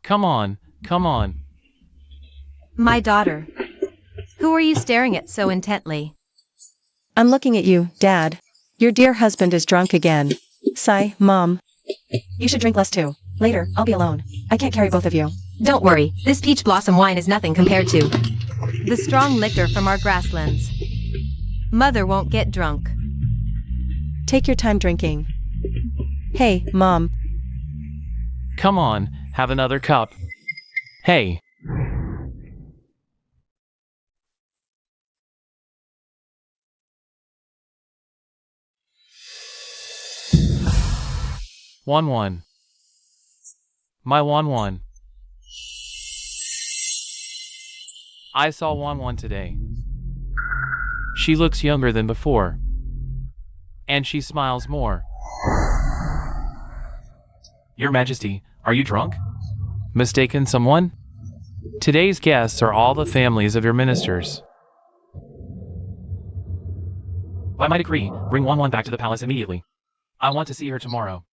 Come on, come on. My daughter. Who are you staring at so intently? I'm looking at you, Dad. Your dear husband is drunk again. Sigh, Mom. You should drink less too. Later, I'll be alone. I can't carry both of you. Don't worry, this peach blossom wine is nothing compared to the strong liquor from our grasslands. Mother won't get drunk. Take your time drinking. Hey, Mom. Come on, have another cup. Hey. One. My one. I saw one today. She looks younger than before. And she smiles more. Your Majesty, are you drunk? Mistaken someone? Today's guests are all the families of your ministers. By my decree, bring one back to the palace immediately. I want to see her tomorrow.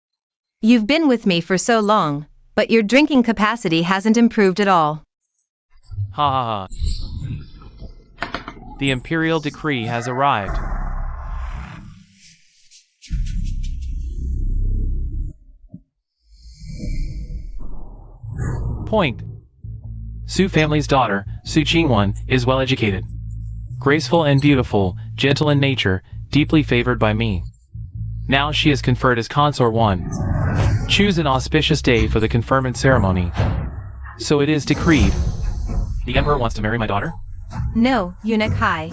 You've been with me for so long, but your drinking capacity hasn't improved at all. Ha ha ha. The imperial decree has arrived. Point. Su family's daughter, Su Qingwan, is well educated. Graceful and beautiful, gentle in nature, deeply favored by me. Now she is conferred as Consort 1. Choose an auspicious day for the conferment ceremony. So it is decreed. The Emperor wants to marry my daughter? No, Eunuch High.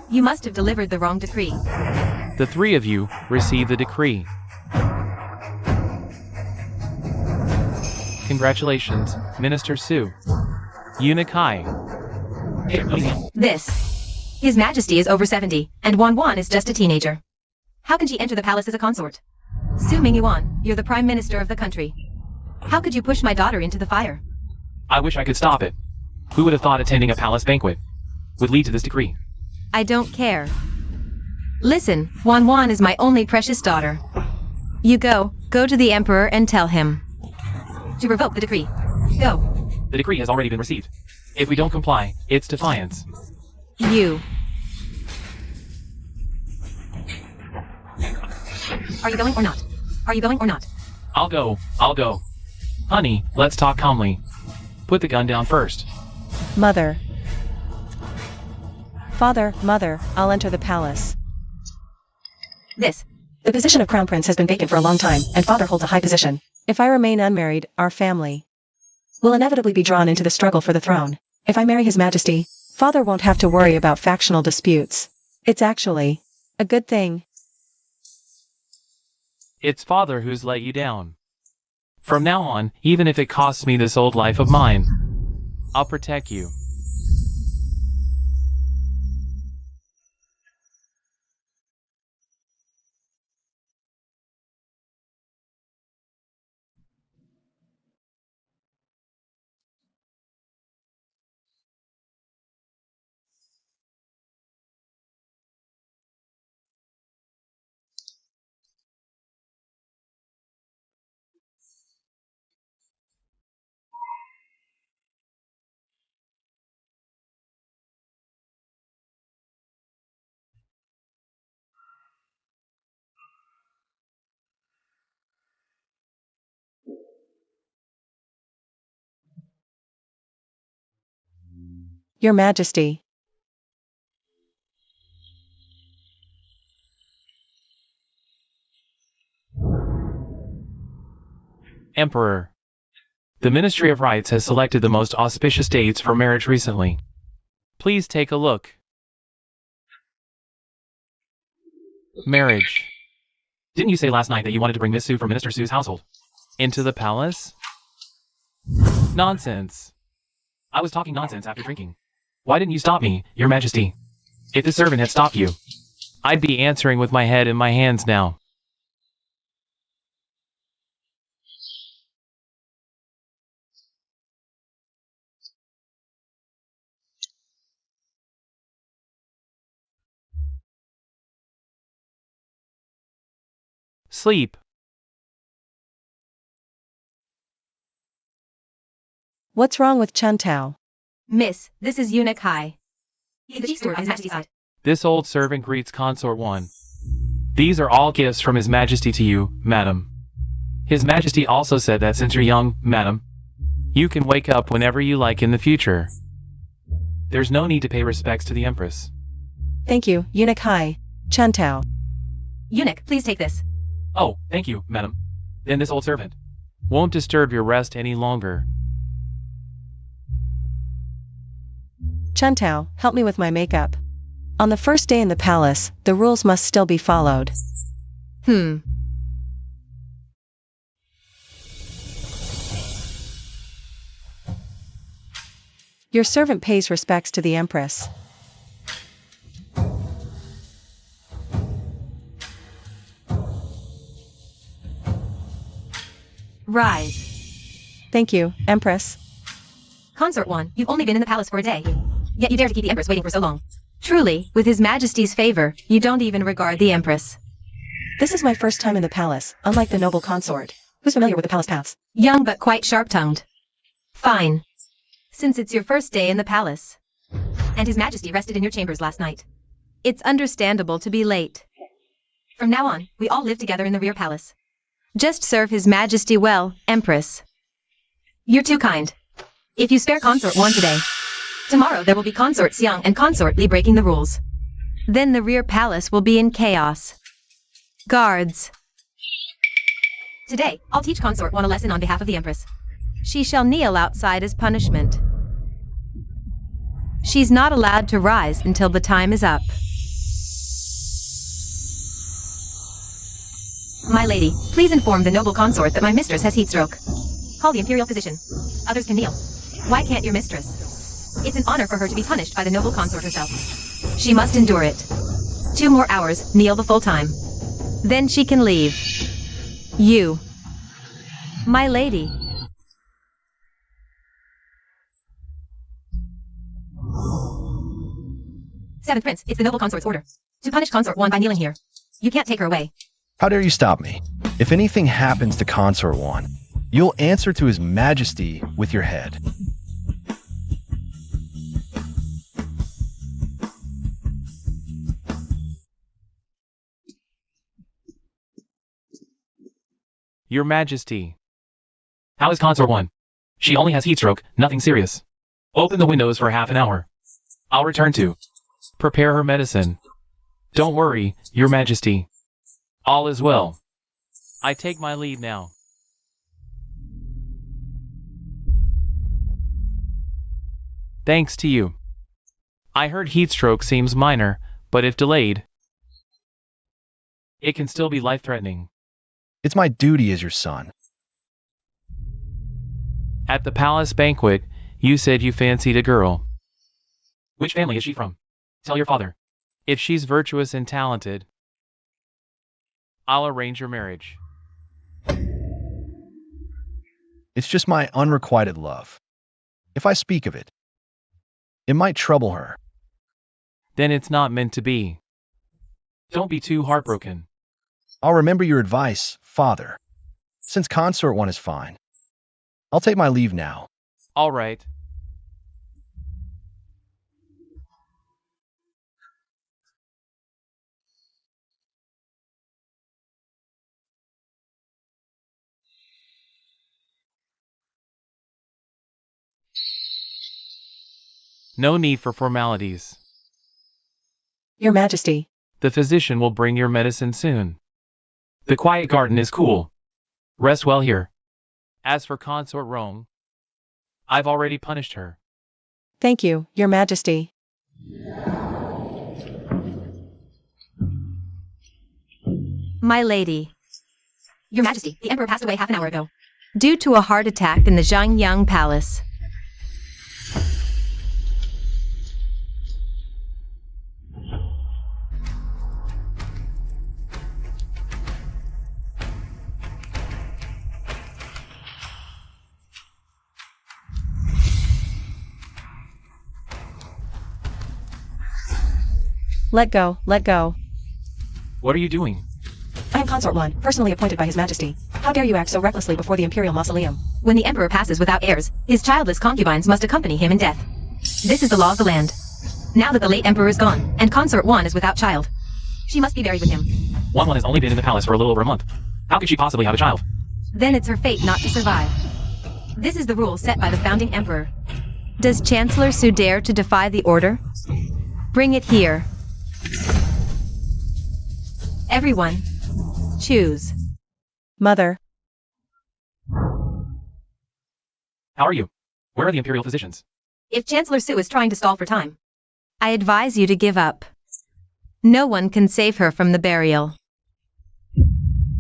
You must have delivered the wrong decree. The three of you receive the decree. Congratulations, Minister Su. Eunuch High. This. His Majesty is over 70, and Wan is just a teenager. How can she enter the palace as a consort? Su Mingyuan, you're the Prime Minister of the country. How could you push my daughter into the fire? I wish I could stop it. Who would have thought attending a palace banquet would lead to this decree? I don't care. Listen, Wan is my only precious daughter. You go to the Emperor and tell him to revoke the decree. Go. The decree has already been received. If we don't comply, it's defiance. You. Are you going or not? Are you going or not? I'll go. Honey, let's talk calmly. Put the gun down first. Mother. Father, Mother, I'll enter the palace. The position of Crown Prince has been vacant for a long time, and Father holds a high position. If I remain unmarried, our family will inevitably be drawn into the struggle for the throne. If I marry His Majesty, Father won't have to worry about factional disputes. It's actually a good thing. It's Father who's let you down. From now on, even if it costs me this old life of mine, I'll protect you. Your Majesty. Emperor. The Ministry of Rights has selected the most auspicious dates for marriage recently. Please take a look. Marriage. Didn't you say last night that you wanted to bring Miss Su from Minister Su's household into the palace? Nonsense. I was talking nonsense after drinking. Why didn't you stop me, Your Majesty? If the servant had stopped you, I'd be answering with my head in my hands now. Sleep. What's wrong with Chuntao? Miss, this is Eunuch Hai. He's the chief steward on His Majesty's side. This old servant greets Consort 1. These are all gifts from His Majesty to you, madam. His Majesty also said that since you're young, madam, you can wake up whenever you like in the future. There's no need to pay respects to the Empress. Thank you, Eunuch Hai. Chuntao. Eunuch, please take this. Oh, thank you, madam. Then this old servant won't disturb your rest any longer. Chuntao, help me with my makeup. On the first day in the palace, the rules must still be followed. Your servant pays respects to the Empress. Rise. Thank you, Empress. Consort 1, you've only been in the palace for a day. Yet you dare to keep the Empress waiting for so long. Truly, with His Majesty's favor, you don't even regard the Empress. This is my first time in the palace, unlike the noble consort, who's familiar with the palace paths. Young but quite sharp-tongued. Fine. Since it's your first day in the palace, and His Majesty rested in your chambers last night, it's understandable to be late. From now on, we all live together in the rear palace. Just serve His Majesty well, Empress. You're too kind. If you spare Consort 1 today, tomorrow there will be Consorts Young and Consort Li breaking the rules. Then the rear palace will be in chaos. Guards. Today, I'll teach Consort 1 a lesson on behalf of the Empress. She shall kneel outside as punishment. She's not allowed to rise until the time is up. My lady, please inform the noble consort that my mistress has heat stroke. Call the imperial physician. Others can kneel. Why can't your mistress? It's an honor for her to be punished by the noble consort herself. She must endure it. 2 more hours, kneel the full time. Then she can leave. You. My lady. Seventh Prince, it's the noble consort's order. To punish Consort 1 by kneeling here. You can't take her away. How dare you stop me? If anything happens to Consort 1, you'll answer to His Majesty with your head. Your Majesty. How is Consort 1? She only has heat stroke, nothing serious. Open the windows for half an hour. I'll return to prepare her medicine. Don't worry, Your Majesty. All is well. I take my leave now. Thanks to you. I heard heat stroke seems minor, but if delayed, it can still be life-threatening. It's my duty as your son. At the palace banquet, you said you fancied a girl. Which family is she from? Tell your father. If she's virtuous and talented, I'll arrange your marriage. It's just my unrequited love. If I speak of it, it might trouble her. Then it's not meant to be. Don't be too heartbroken. I'll remember your advice, Father. Since Consort 1 is fine, I'll take my leave now. All right. No need for formalities. Your Majesty. The physician will bring your medicine soon. The quiet garden is cool. Rest well here. As for Consort Rome, I've already punished her. Thank you, Your Majesty. My lady. Your Majesty, the Emperor passed away half an hour ago, due to a heart attack in the Zhangyang Palace. Let go, let go. What are you doing? I am Consort 1, personally appointed by His Majesty. How dare you act so recklessly before the Imperial Mausoleum? When the emperor passes without heirs, his childless concubines must accompany him in death. This is the law of the land. Now that the late emperor is gone, and Consort 1 is without child, she must be buried with him. 1 has only been in the palace for a little over a month. How could she possibly have a child? Then it's her fate not to survive. This is the rule set by the founding emperor. Does Chancellor Su dare to defy the order? Bring it here. Everyone, choose. Mother. How are you? Where are the Imperial physicians? If Chancellor Su is trying to stall for time, I advise you to give up. No one can save her from the burial.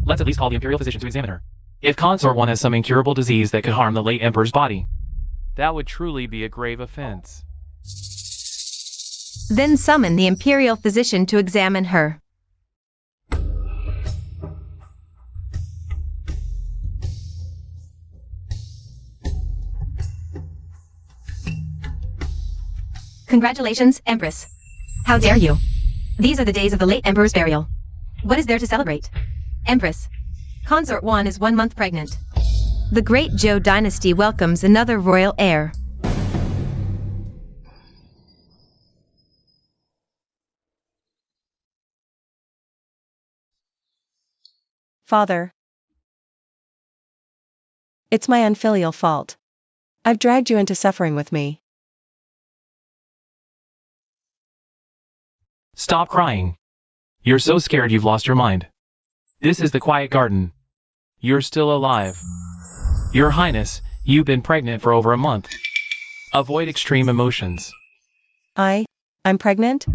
Let's at least call the Imperial physician to examine her. If Consort 1 has some incurable disease that could harm the late Emperor's body, that would truly be a grave offense. Then summon the Imperial physician to examine her. Congratulations, Empress. How dare you? These are the days of the late Emperor's burial. What is there to celebrate? Empress, Consort 1 is 1 month pregnant. The great Zhou dynasty welcomes another royal heir. Father. It's my unfilial fault. I've dragged you into suffering with me. Stop crying. You're so scared you've lost your mind. This is the quiet garden. You're still alive. Your Highness, you've been pregnant for over a month. Avoid extreme emotions. I'm pregnant?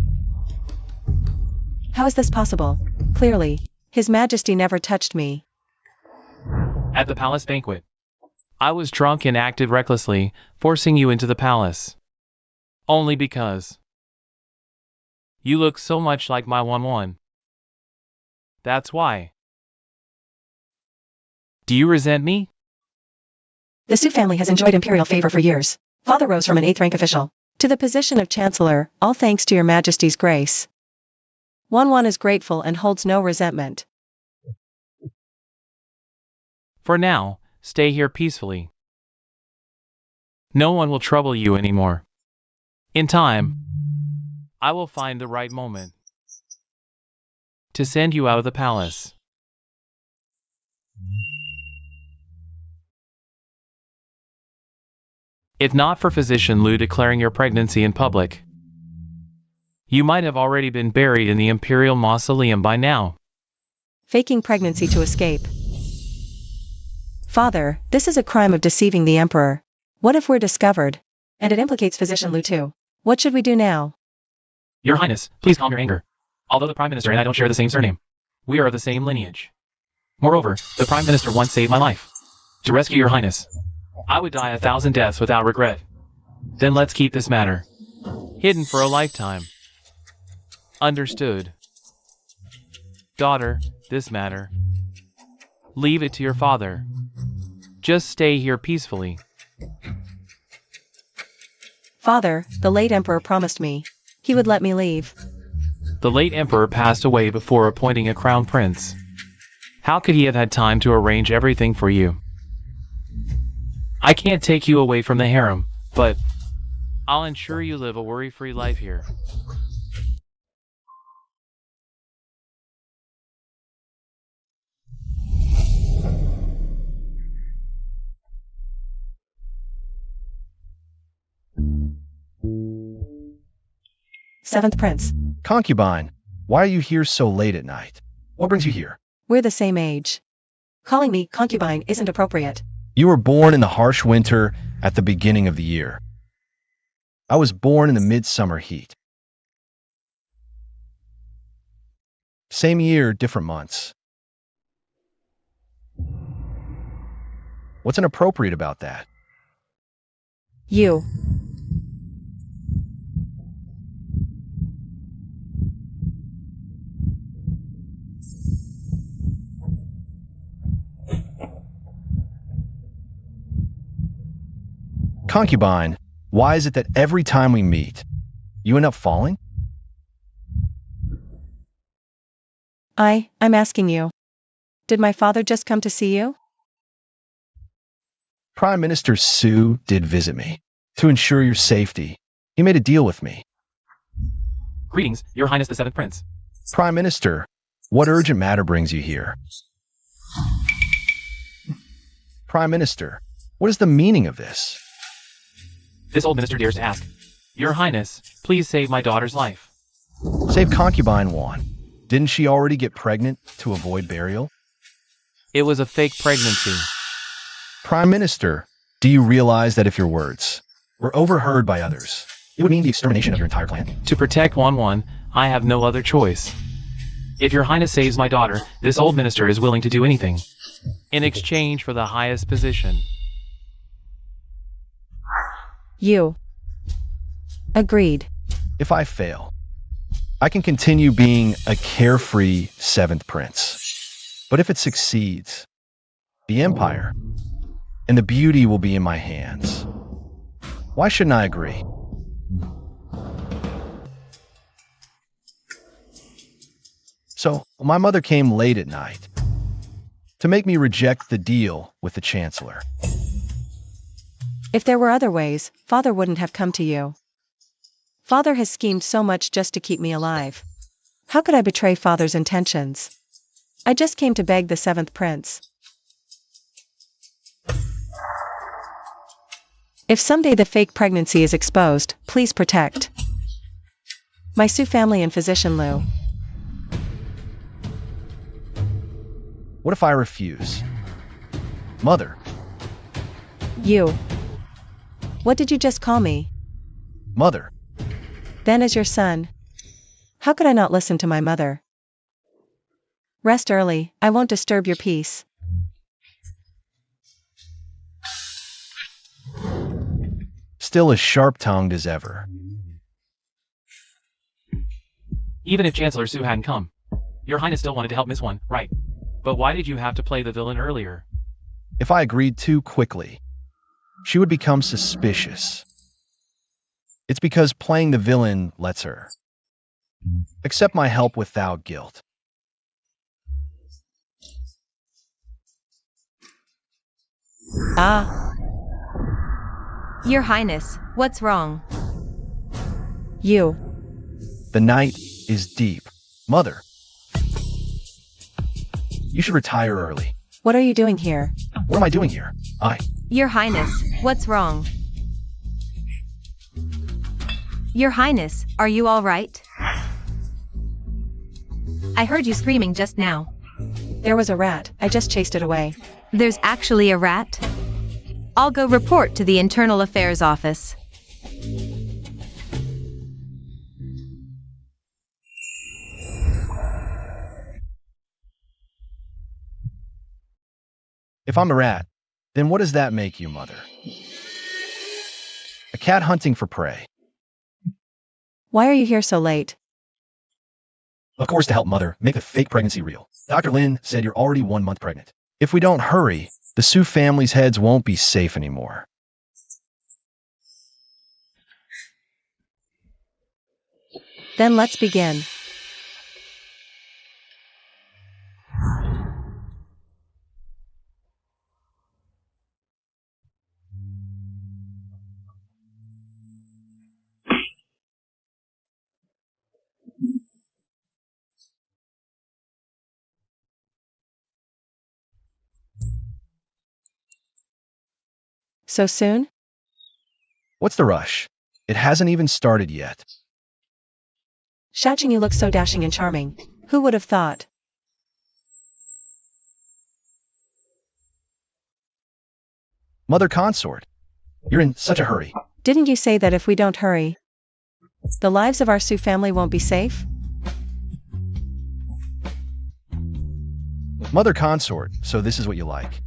How is this possible? Clearly, His Majesty never touched me. At the palace banquet, I was drunk and acted recklessly, forcing you into the palace. Only because you look so much like my 1-1. That's why. Do you resent me? The Su family has enjoyed imperial favor for years. Father rose from an 8th rank official to the position of Chancellor, all thanks to your Majesty's grace. 1-1 is grateful and holds no resentment. For now, stay here peacefully. No one will trouble you anymore. In time, I will find the right moment to send you out of the palace. If not for Physician Liu declaring your pregnancy in public, you might have already been buried in the Imperial Mausoleum by now. Faking pregnancy to escape. Father, this is a crime of deceiving the Emperor. What if we're discovered? And it implicates Physician Liu too. What should we do now? Your Highness, please calm your anger. Although the Prime Minister and I don't share the same surname, we are of the same lineage. Moreover, the Prime Minister once saved my life. To rescue your Highness, I would die 1,000 deaths without regret. Then let's keep this matter hidden for a lifetime. Understood. Daughter, this matter, leave it to your father. Just stay here peacefully. Father, the late Emperor promised me he would let me leave. The late Emperor passed away before appointing a crown prince. How could he have had time to arrange everything for you? I can't take you away from the harem, but I'll ensure you live a worry-free life here. Seventh Prince. Concubine, why are you here so late at night? What brings you here? We're the same age. Calling me concubine isn't appropriate. You were born in the harsh winter at the beginning of the year. I was born in the midsummer heat. Same year, different months. What's inappropriate about that? You. Concubine, why is it that every time we meet, you end up falling? I'm asking you. Did my father just come to see you? Prime Minister Su did visit me. To ensure your safety, he made a deal with me. Greetings, Your Highness the Seventh Prince. Prime Minister, what urgent matter brings you here? Prime Minister, what is the meaning of this? This old minister dares to ask. Your Highness, please save my daughter's life. Save concubine Juan. Didn't she already get pregnant to avoid burial? It was a fake pregnancy. Prime Minister, do you realize that if your words were overheard by others, it would mean the extermination of your entire clan? To protect Wan, I have no other choice. If Your Highness saves my daughter, this old minister is willing to do anything. In exchange for the highest position. You. Agreed. If I fail, I can continue being a carefree seventh prince. But if it succeeds, the empire and the beauty will be in my hands. Why shouldn't I agree? So, my mother came late at night to make me reject the deal with the Chancellor. If there were other ways, Father wouldn't have come to you. Father has schemed so much just to keep me alive. How could I betray Father's intentions? I just came to beg the seventh prince. If someday the fake pregnancy is exposed, please protect my Su family and physician Lu. What if I refuse? Mother. You. What did you just call me? Mother. Then as your son. How could I not listen to my mother? Rest early, I won't disturb your peace. Still as sharp-tongued as ever. Even if Chancellor Su hadn't come, Your Highness still wanted to help Miss One, right? But why did you have to play the villain earlier? If I agreed too quickly, she would become suspicious. It's because playing the villain lets her accept my help without guilt. Ah. Your Highness, what's wrong? You. The night is deep. Mother. You should retire early. What are you doing here? What am I doing here? Your Highness, what's wrong? Your Highness, are you all right? I heard you screaming just now. There was a rat, I just chased it away. There's actually a rat? I'll go report to the Internal Affairs Office. If I'm a rat, then what does that make you, Mother? A cat hunting for prey. Why are you here so late? Of course, to help Mother make the fake pregnancy real. Dr. Lin said you're already 1 month pregnant. If we don't hurry, the Su family's heads won't be safe anymore. Then let's begin. So soon? What's the rush? It hasn't even started yet. Shaching, you look so dashing and charming. Who would have thought? Mother Consort, you're in such a hurry. Didn't you say that if we don't hurry, the lives of our Su family won't be safe? Mother Consort, so this is what you like.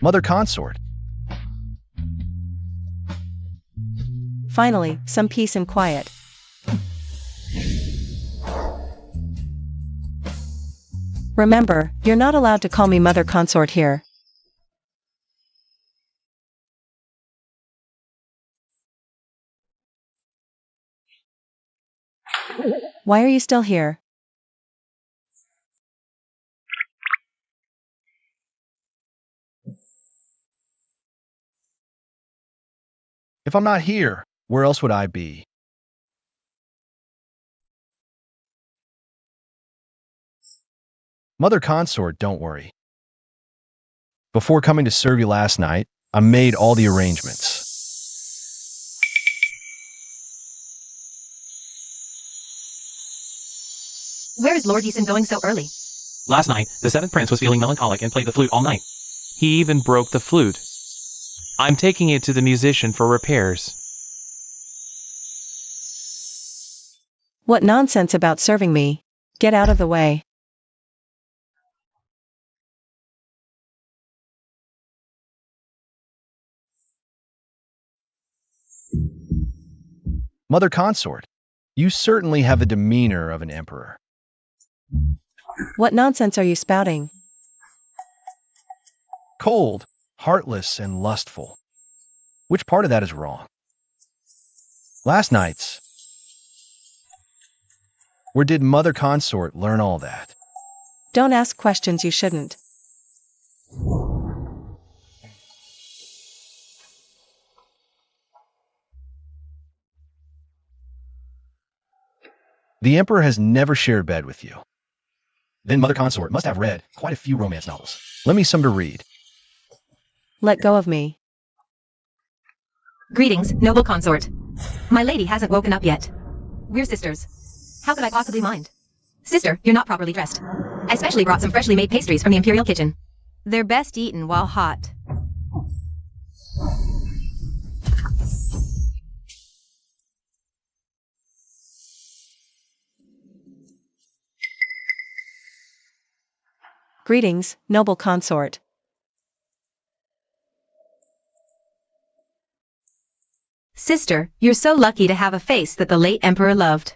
Mother Consort. Finally, some peace and quiet. Remember, you're not allowed to call me Mother Consort here. Why are you still here? If I'm not here, where else would I be? Mother Consort, don't worry. Before coming to serve you last night, I made all the arrangements. Where is Lord Eason going so early? Last night, the seventh prince was feeling melancholic and played the flute all night. He even broke the flute. I'm taking it to the musician for repairs. What nonsense about serving me. Get out of the way. Mother Consort, you certainly have the demeanor of an emperor. What nonsense are you spouting? Cold, heartless, and lustful. Which part of that is wrong? Last night's. Where did Mother Consort learn all that? Don't ask questions you shouldn't. The Emperor has never shared bed with you. Then Mother Consort must have read quite a few romance novels. Lend me some to read. Let go of me. Greetings, noble consort. My lady hasn't woken up yet. We're sisters. How could I possibly mind? Sister, you're not properly dressed. I specially brought some freshly made pastries from the imperial kitchen. They're best eaten while hot. Greetings, noble consort. Sister, you're so lucky to have a face that the late emperor loved.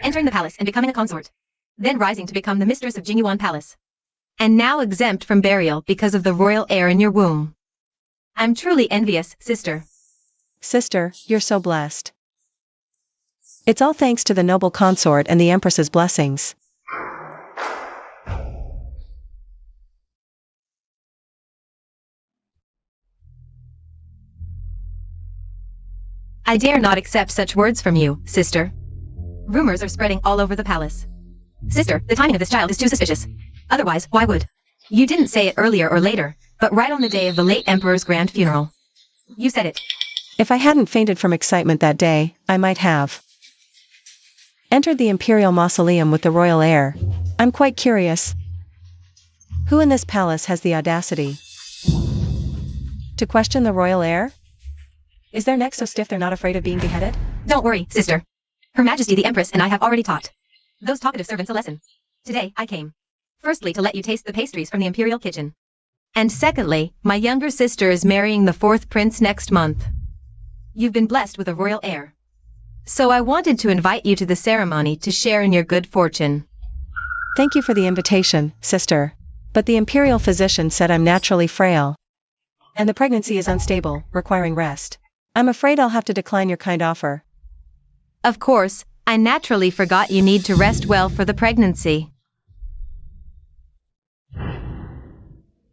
Entering the palace and becoming a consort. Then rising to become the mistress of Jinyuan Palace. And now exempt from burial because of the royal heir in your womb. I'm truly envious, sister. Sister, you're so blessed. It's all thanks to the noble consort and the empress's blessings. I dare not accept such words from you, sister. Rumors are spreading all over the palace. Sister, the timing of this child is too suspicious. Otherwise, why would? You didn't say it earlier or later, but right on the day of the late emperor's grand funeral. You said it. If I hadn't fainted from excitement that day, I might have entered the imperial mausoleum with the royal heir. I'm quite curious. Who in this palace has the audacity to question the royal heir? Is their neck so stiff they're not afraid of being beheaded? Don't worry, sister. Her Majesty the Empress and I have already taught those talkative servants a lesson. Today, I came. Firstly, to let you taste the pastries from the imperial kitchen. And secondly, my younger sister is marrying the fourth prince next month. You've been blessed with a royal heir. So I wanted to invite you to the ceremony to share in your good fortune. Thank you for the invitation, sister. But the imperial physician said I'm naturally frail. And the pregnancy is unstable, requiring rest. I'm afraid I'll have to decline your kind offer. Of course, I naturally forgot you need to rest well for the pregnancy.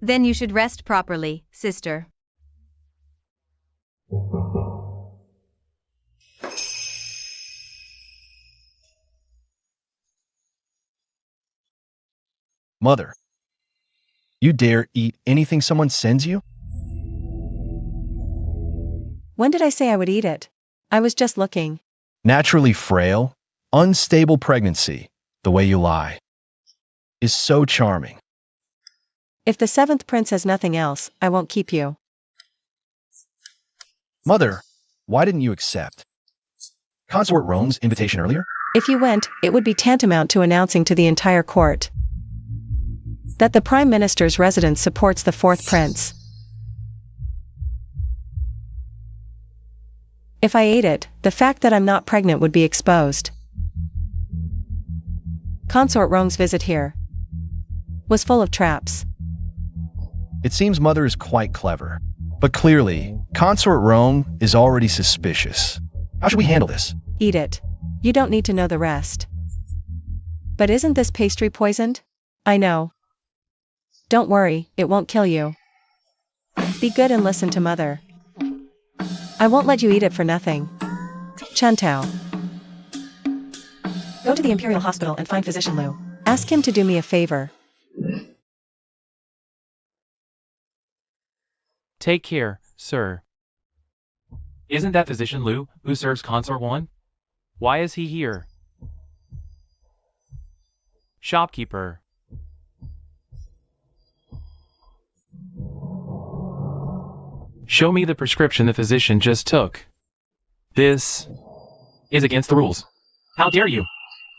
Then you should rest properly, sister. Mother, you dare eat anything someone sends you? When did I say I would eat it? I was just looking. Naturally frail, unstable pregnancy, the way you lie, is so charming. If the seventh prince has nothing else, I won't keep you. Mother, why didn't you accept Consort Rome's invitation earlier? If you went, it would be tantamount to announcing to the entire court that the Prime Minister's residence supports the fourth prince. If I ate it, the fact that I'm not pregnant would be exposed. Consort Rome's visit here was full of traps. It seems Mother is quite clever, but clearly, Consort Rome is already suspicious. How should we handle this? Eat it. You don't need to know the rest. But isn't this pastry poisoned? I know. Don't worry, it won't kill you. Be good and listen to Mother. I won't let you eat it for nothing. Chantao. Go to the Imperial Hospital and find Physician Liu. Ask him to do me a favor. Take care, sir. Isn't that Physician Liu who serves Consort 1? Why is he here? Shopkeeper. Show me the prescription the physician just took. This is against the rules. How dare you?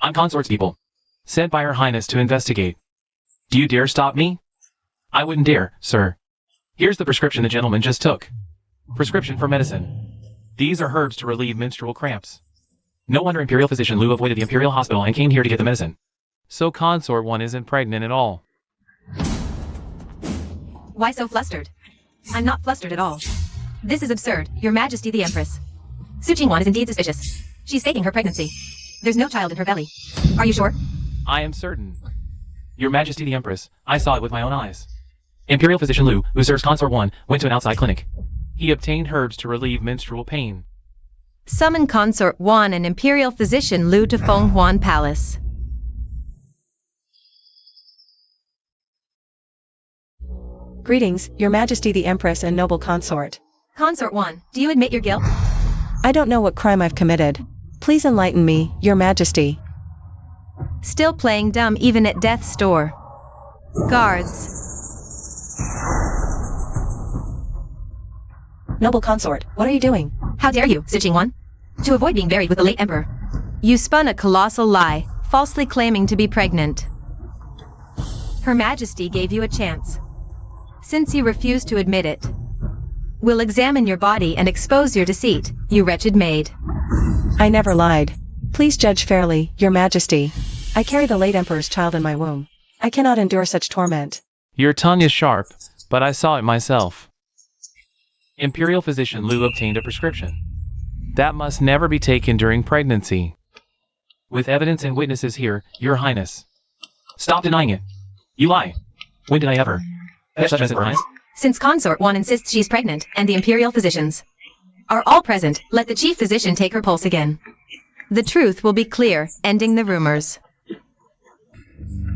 I'm Consort's people, sent by Her Highness to investigate. Do you dare stop me? I wouldn't dare, sir. Here's the prescription the gentleman just took. Prescription for medicine. These are herbs to relieve menstrual cramps. No wonder Imperial Physician Liu avoided the Imperial Hospital and came here to get the medicine. So Consort 1 isn't pregnant at all. Why so flustered? I'm not flustered at all. This is absurd, Your Majesty the Empress. Su Qingwan is indeed suspicious. She's faking her pregnancy. There's no child in her belly. Are you sure? I am certain. Your Majesty the Empress, I saw it with my own eyes. Imperial Physician Liu, who serves Consort 1, went to an outside clinic. He obtained herbs to relieve menstrual pain. Summon Consort 1 and Imperial Physician Liu to Fenghuan Palace. Greetings, Your Majesty the Empress and noble consort. Consort 1, do you admit your guilt? I don't know what crime I've committed. Please enlighten me, Your Majesty. Still playing dumb even at death's door. Guards. Noble consort, what are you doing? How dare you, Su Qingwan? To avoid being buried with the late emperor. You spun a colossal lie, falsely claiming to be pregnant. Her Majesty gave you a chance. Since you refuse to admit it, we'll examine your body and expose your deceit, you wretched maid. I never lied. Please judge fairly, Your Majesty. I carry the late emperor's child in my womb. I cannot endure such torment. Your tongue is sharp, but I saw it myself. Imperial Physician Liu obtained a prescription that must never be taken during pregnancy. With evidence and witnesses here, Your Highness. Stop denying it. You lie. When did I ever? Since Consort 1 insists she's pregnant, and the Imperial physicians are all present, let the chief physician take her pulse again. The truth will be clear, ending the rumors.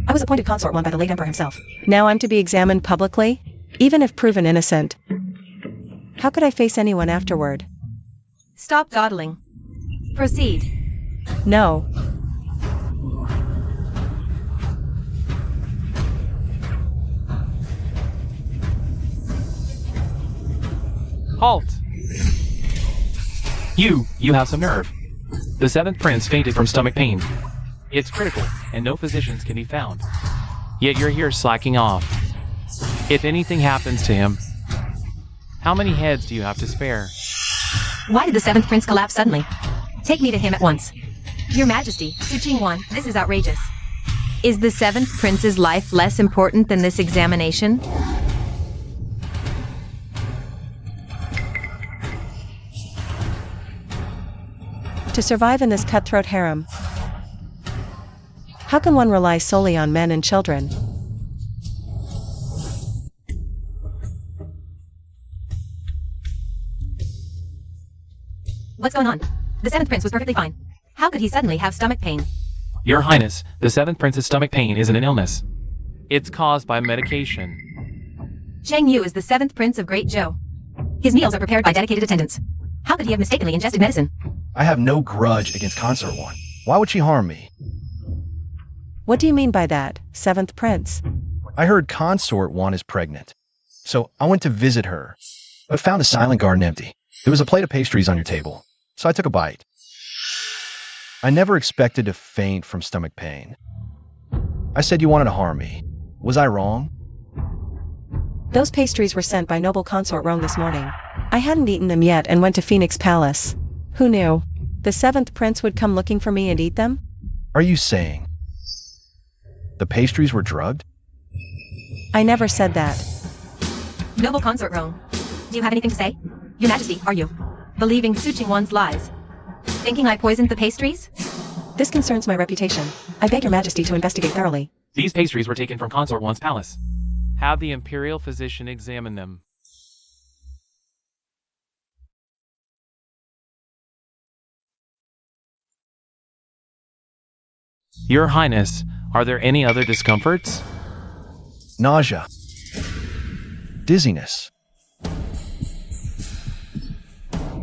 I was appointed Consort 1 by the late emperor himself. Now I'm to be examined publicly? Even if proven innocent. How could I face anyone afterward? Stop dawdling. Proceed. No. Halt! You have some nerve. The 7th prince fainted from stomach pain. It's critical, and no physicians can be found. Yet you're here slacking off. If anything happens to him, how many heads do you have to spare? Why did the 7th prince collapse suddenly? Take me to him at once. Your Majesty, Su Qingwan, this is outrageous. Is the 7th prince's life less important than this examination? To survive in this cutthroat harem, how can one rely solely on men and children? What's going on? The 7th prince was perfectly fine. How could he suddenly have stomach pain? Your Highness, the 7th prince's stomach pain isn't an illness. It's caused by medication. Zheng Yu is the 7th prince of Great Zhou. His meals are prepared by dedicated attendants. How could he have mistakenly ingested medicine? I have no grudge against Consort 1. Why would she harm me? What do you mean by that, 7th prince? I heard Consort 1 is pregnant. So I went to visit her, but found the silent garden empty. There was a plate of pastries on your table, so I took a bite. I never expected to faint from stomach pain. I said you wanted to harm me. Was I wrong? Those pastries were sent by noble consort Rome this morning. I hadn't eaten them yet and went to Phoenix Palace. Who knew? The 7th prince would come looking for me and eat them? Are you saying the pastries were drugged? I never said that. Noble consort Rome, do you have anything to say? Your Majesty, are you believing Su Qingwan's lies? Thinking I poisoned the pastries? This concerns my reputation. I beg your Majesty to investigate thoroughly. These pastries were taken from Consort 1's palace. Have the imperial physician examine them. Your Highness, are there any other discomforts? Nausea. Dizziness.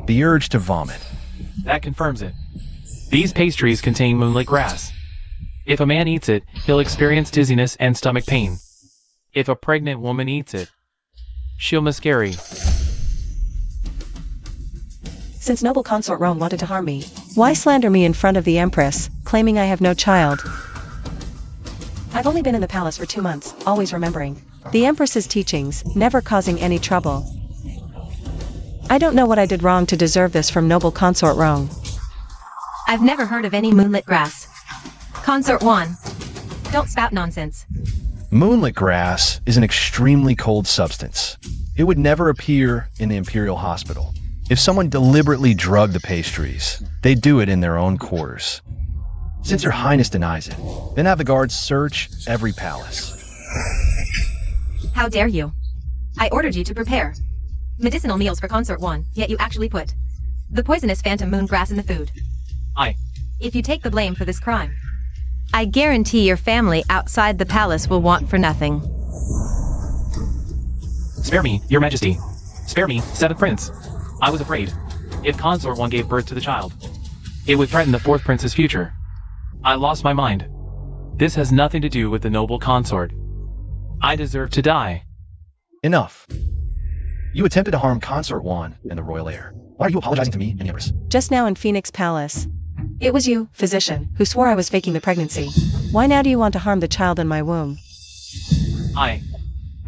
The urge to vomit. That confirms it. These pastries contain moonlit grass. If a man eats it, he'll experience dizziness and stomach pain. If a pregnant woman eats it, she'll miscarry. Since noble consort Rome wanted to harm me, why slander me in front of the empress, claiming I have no child? I've only been in the palace for 2 months, always remembering the empress's teachings, never causing any trouble. I don't know what I did wrong to deserve this from noble consort Rome. I've never heard of any moonlit grass. Consort 1. Don't spout nonsense. Moonlit grass is an extremely cold substance. It would never appear in the imperial hospital. If someone deliberately drugged the pastries, they'd do it in their own quarters. Since Your Highness denies it, then have the guards search every palace. How dare you? I ordered you to prepare medicinal meals for Consort 1, yet you actually put the poisonous phantom moon grass in the food. If you take the blame for this crime, I guarantee your family outside the palace will want for nothing. Spare me, Your Majesty. Spare me, 7th Prince. I was afraid. If Consort 1 gave birth to the child, it would threaten the 4th Prince's future. I lost my mind. This has nothing to do with the noble consort. I deserve to die. Enough. You attempted to harm Consort 1 and the royal heir. Why are you apologizing to me and the Empress? Just now in Phoenix Palace. It was you, physician, who swore I was faking the pregnancy. Why now do you want to harm the child in my womb?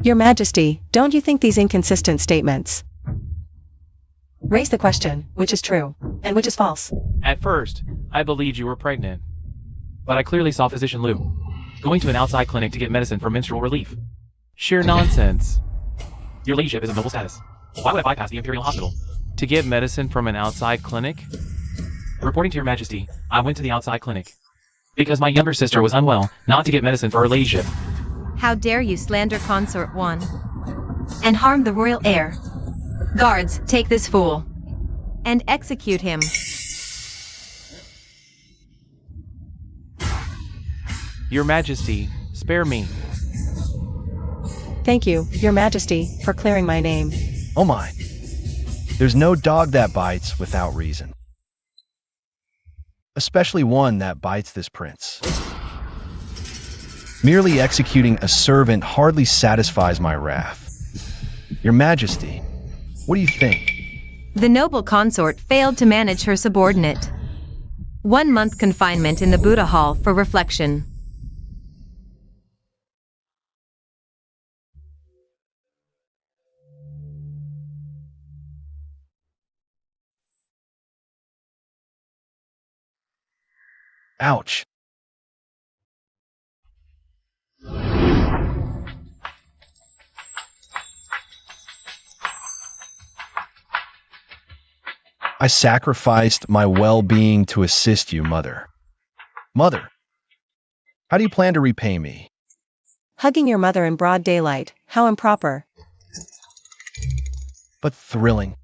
Your Majesty, don't you think these inconsistent statements raise the question, which is true, and which is false? At first, I believed you were pregnant. But I clearly saw Physician Lou going to an outside clinic to get medicine for menstrual relief. Sheer nonsense. Your ladyship is of noble status. Why would I bypass the Imperial Hospital to get medicine from an outside clinic? Reporting to Your Majesty, I went to the outside clinic because my younger sister was unwell, not to get medicine for her ladyship. How dare you slander Consort 1 and harm the royal heir? Guards, take this fool and execute him. Your Majesty, spare me. Thank you, Your Majesty, for clearing my name. Oh my. There's no dog that bites without reason. Especially one that bites this prince. Merely executing a servant hardly satisfies my wrath. Your Majesty, what do you think? The noble consort failed to manage her subordinate. 1 month confinement in the Buddha Hall for reflection. Ouch. I sacrificed my well-being to assist you, Mother. Mother, how do you plan to repay me? Hugging your mother in broad daylight, how improper. But thrilling.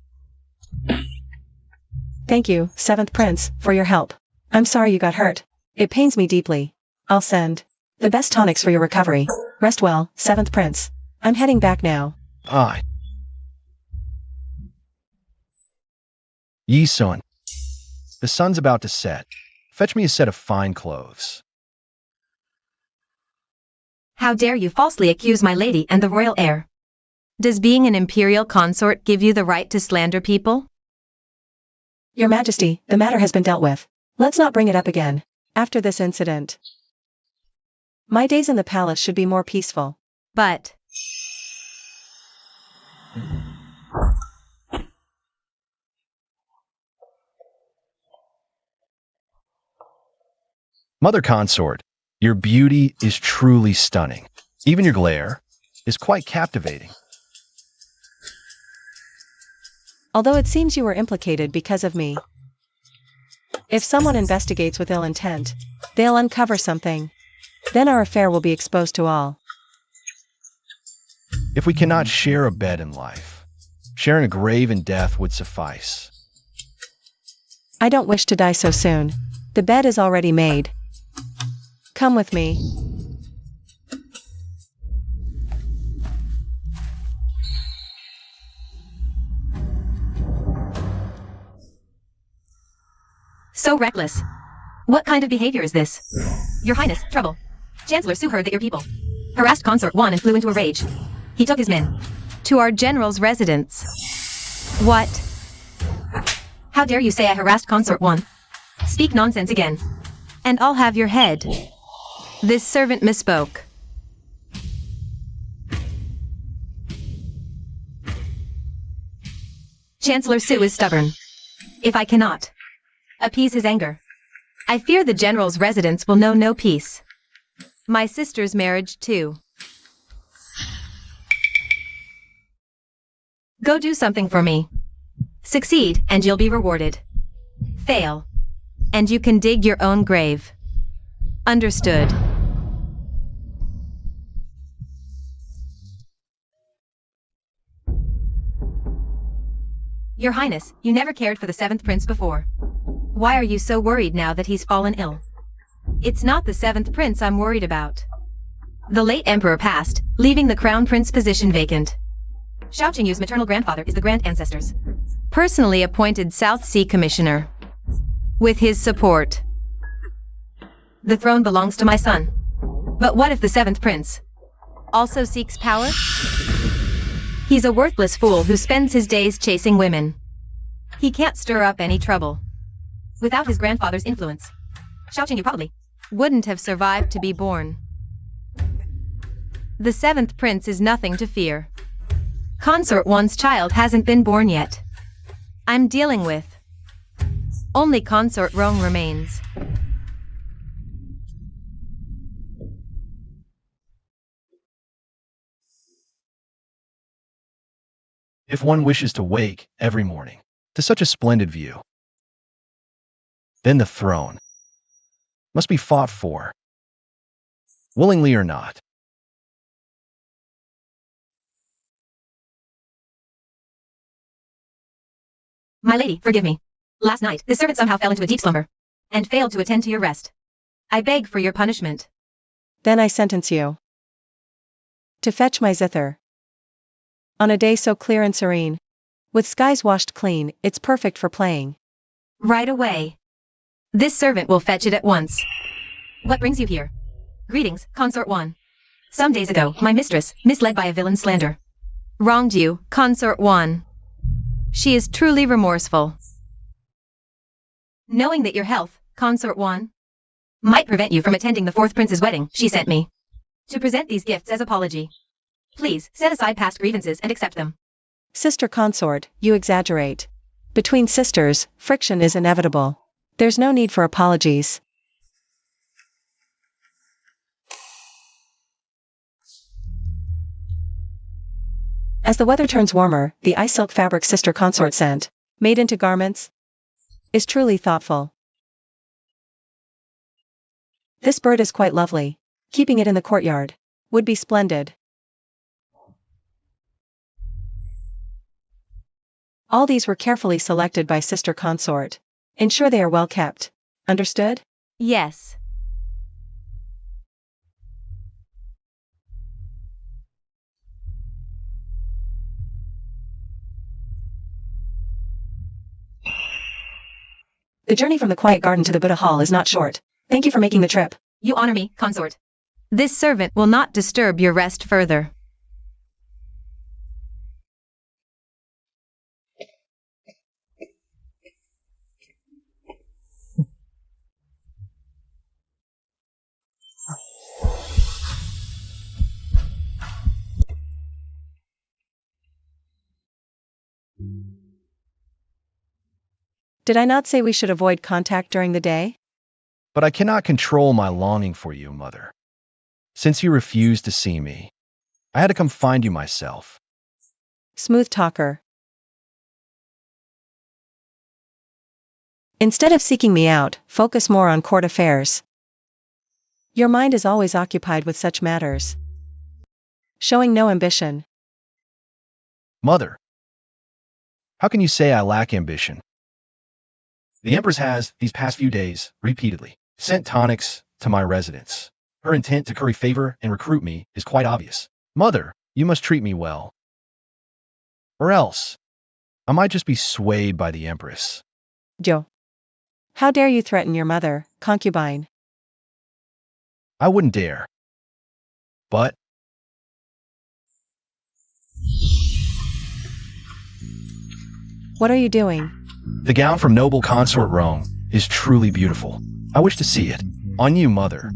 Thank you, 7th Prince, for your help. I'm sorry you got hurt. It pains me deeply. I'll send the best tonics for your recovery. Rest well, 7th Prince. I'm heading back now. Aye. Ye son, the sun's about to set. Fetch me a set of fine clothes. How dare you falsely accuse my lady and the royal heir? Does being an imperial consort give you the right to slander people? Your Majesty, the matter has been dealt with. Let's not bring it up again. After this incident, my days in the palace should be more peaceful. But Mother Consort, your beauty is truly stunning. Even your glare is quite captivating. Although it seems you were implicated because of me. If someone investigates with ill intent, they'll uncover something. Then our affair will be exposed to all. If we cannot share a bed in life, sharing a grave in death would suffice. I don't wish to die so soon. The bed is already made. Come with me. So reckless. What kind of behavior is this? Your Highness, trouble. Chancellor Su heard that your people harassed Consort 1 and flew into a rage. He took his men to our general's residence. What? How dare you say I harassed Consort 1? Speak nonsense again, and I'll have your head. This servant misspoke. Chancellor Su is stubborn. If I cannot appease his anger, I fear the general's residence will know no peace. My sister's marriage, too. Go do something for me. Succeed, and you'll be rewarded. Fail, and you can dig your own grave. Understood. Your Highness, you never cared for the 7th Prince before. Why are you so worried now that he's fallen ill? It's not the 7th Prince I'm worried about. The late Emperor passed, leaving the Crown Prince position vacant. Xiao Qingyu's maternal grandfather is the Grand Ancestor's personally appointed South Sea Commissioner. With his support, the throne belongs to my son. But what if the 7th Prince also seeks power? He's a worthless fool who spends his days chasing women. He can't stir up any trouble. Without his grandfather's influence, Xiao Qingyu probably wouldn't have survived to be born. The 7th Prince is nothing to fear. Consort 1's child hasn't been born yet. I'm dealing with only Consort Rome remains. If one wishes to wake every morning to such a splendid view, then the throne must be fought for, willingly or not. My lady, forgive me. Last night, this servant somehow fell into a deep slumber and failed to attend to your rest. I beg for your punishment. Then I sentence you to fetch my zither. On a day so clear and serene, with skies washed clean, it's perfect for playing. Right away. This servant will fetch it at once. What brings you here? Greetings, Consort 1. Some days ago, my mistress, misled by a villain's slander, wronged you, Consort 1. She is truly remorseful. Knowing that your health, Consort 1, might prevent you from attending the 4th Prince's wedding, she sent me to present these gifts as apology. Please, set aside past grievances and accept them. Sister Consort, you exaggerate. Between sisters, friction is inevitable. There's no need for apologies. As the weather turns warmer, the ice silk fabric Sister Consort sent, made into garments, is truly thoughtful. This bird is quite lovely. Keeping it in the courtyard would be splendid. All these were carefully selected by Sister Consort. Ensure they are well kept. Understood? Yes. The journey from the quiet garden to the Buddha Hall is not short. Thank you for making the trip. You honor me, Consort. This servant will not disturb your rest further. Did I not say we should avoid contact during the day? But I cannot control my longing for you, Mother. Since you refused to see me, I had to come find you myself. Smooth talker. Instead of seeking me out, focus more on court affairs. Your mind is always occupied with such matters, showing no ambition. Mother, how can you say I lack ambition? The Empress has, these past few days, repeatedly, sent tonics to my residence. Her intent to curry favor and recruit me is quite obvious. Mother, you must treat me well. Or else, I might just be swayed by the empress. Joe. How dare you threaten your mother, concubine? I wouldn't dare. But What are you doing? the gown from noble consort Rome is truly beautiful. I wish to see it. On you, mother.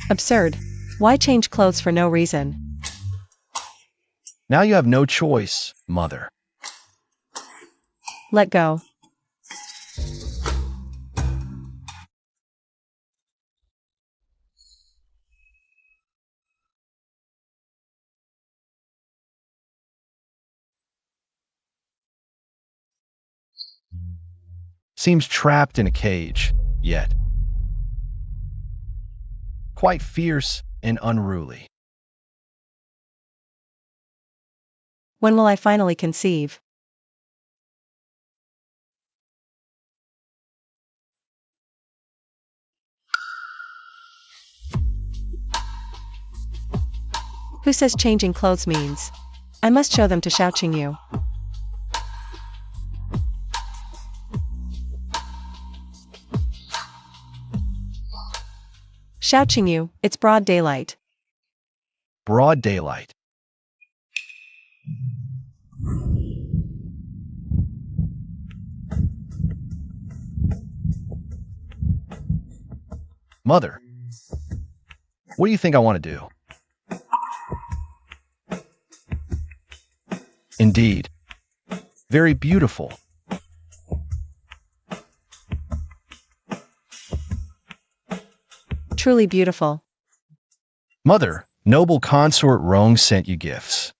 Absurd. Why change clothes for no reason? Now you have no choice, mother. Let go. Seems trapped in a cage, yet quite fierce and unruly. When will I finally conceive? Who says changing clothes means? I must show them to Xiao Yu. Xiao Yu, it's broad daylight. Broad daylight. Mother, what do you think I want to do? Indeed. Very beautiful. Truly beautiful. Mother, noble consort Rome sent you gifts.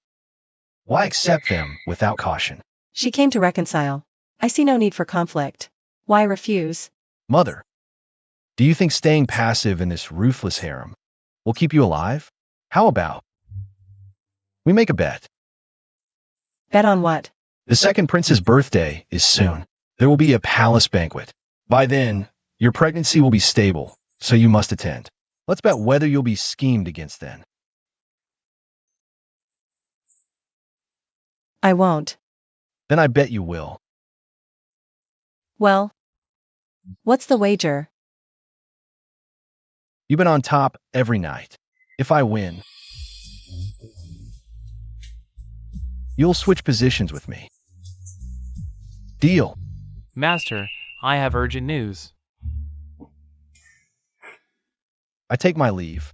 Why accept them without caution? She came to reconcile. I see no need for conflict. Why refuse? Mother, do you think staying passive in this ruthless harem will keep you alive? How about we make a bet? Bet on what? The second prince's birthday is soon. There will be a palace banquet. By then, your pregnancy will be stable, so you must attend. Let's bet whether you'll be schemed against then. I won't. Then I bet you will. Well, what's the wager? You've been on top every night. If I win, you'll switch positions with me. Deal. Master, I have urgent news. I take my leave.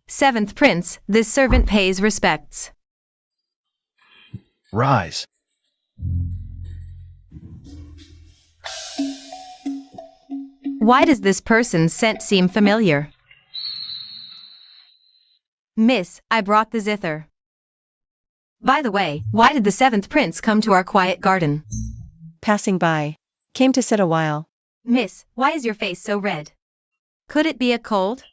Seventh Prince, this servant pays respects. Rise. Why does this person's scent seem familiar? Miss, I brought the zither. By the way, why did the seventh prince come to our quiet garden? Passing by. Came to sit a while. Miss, why is your face so red? Could it be a cold?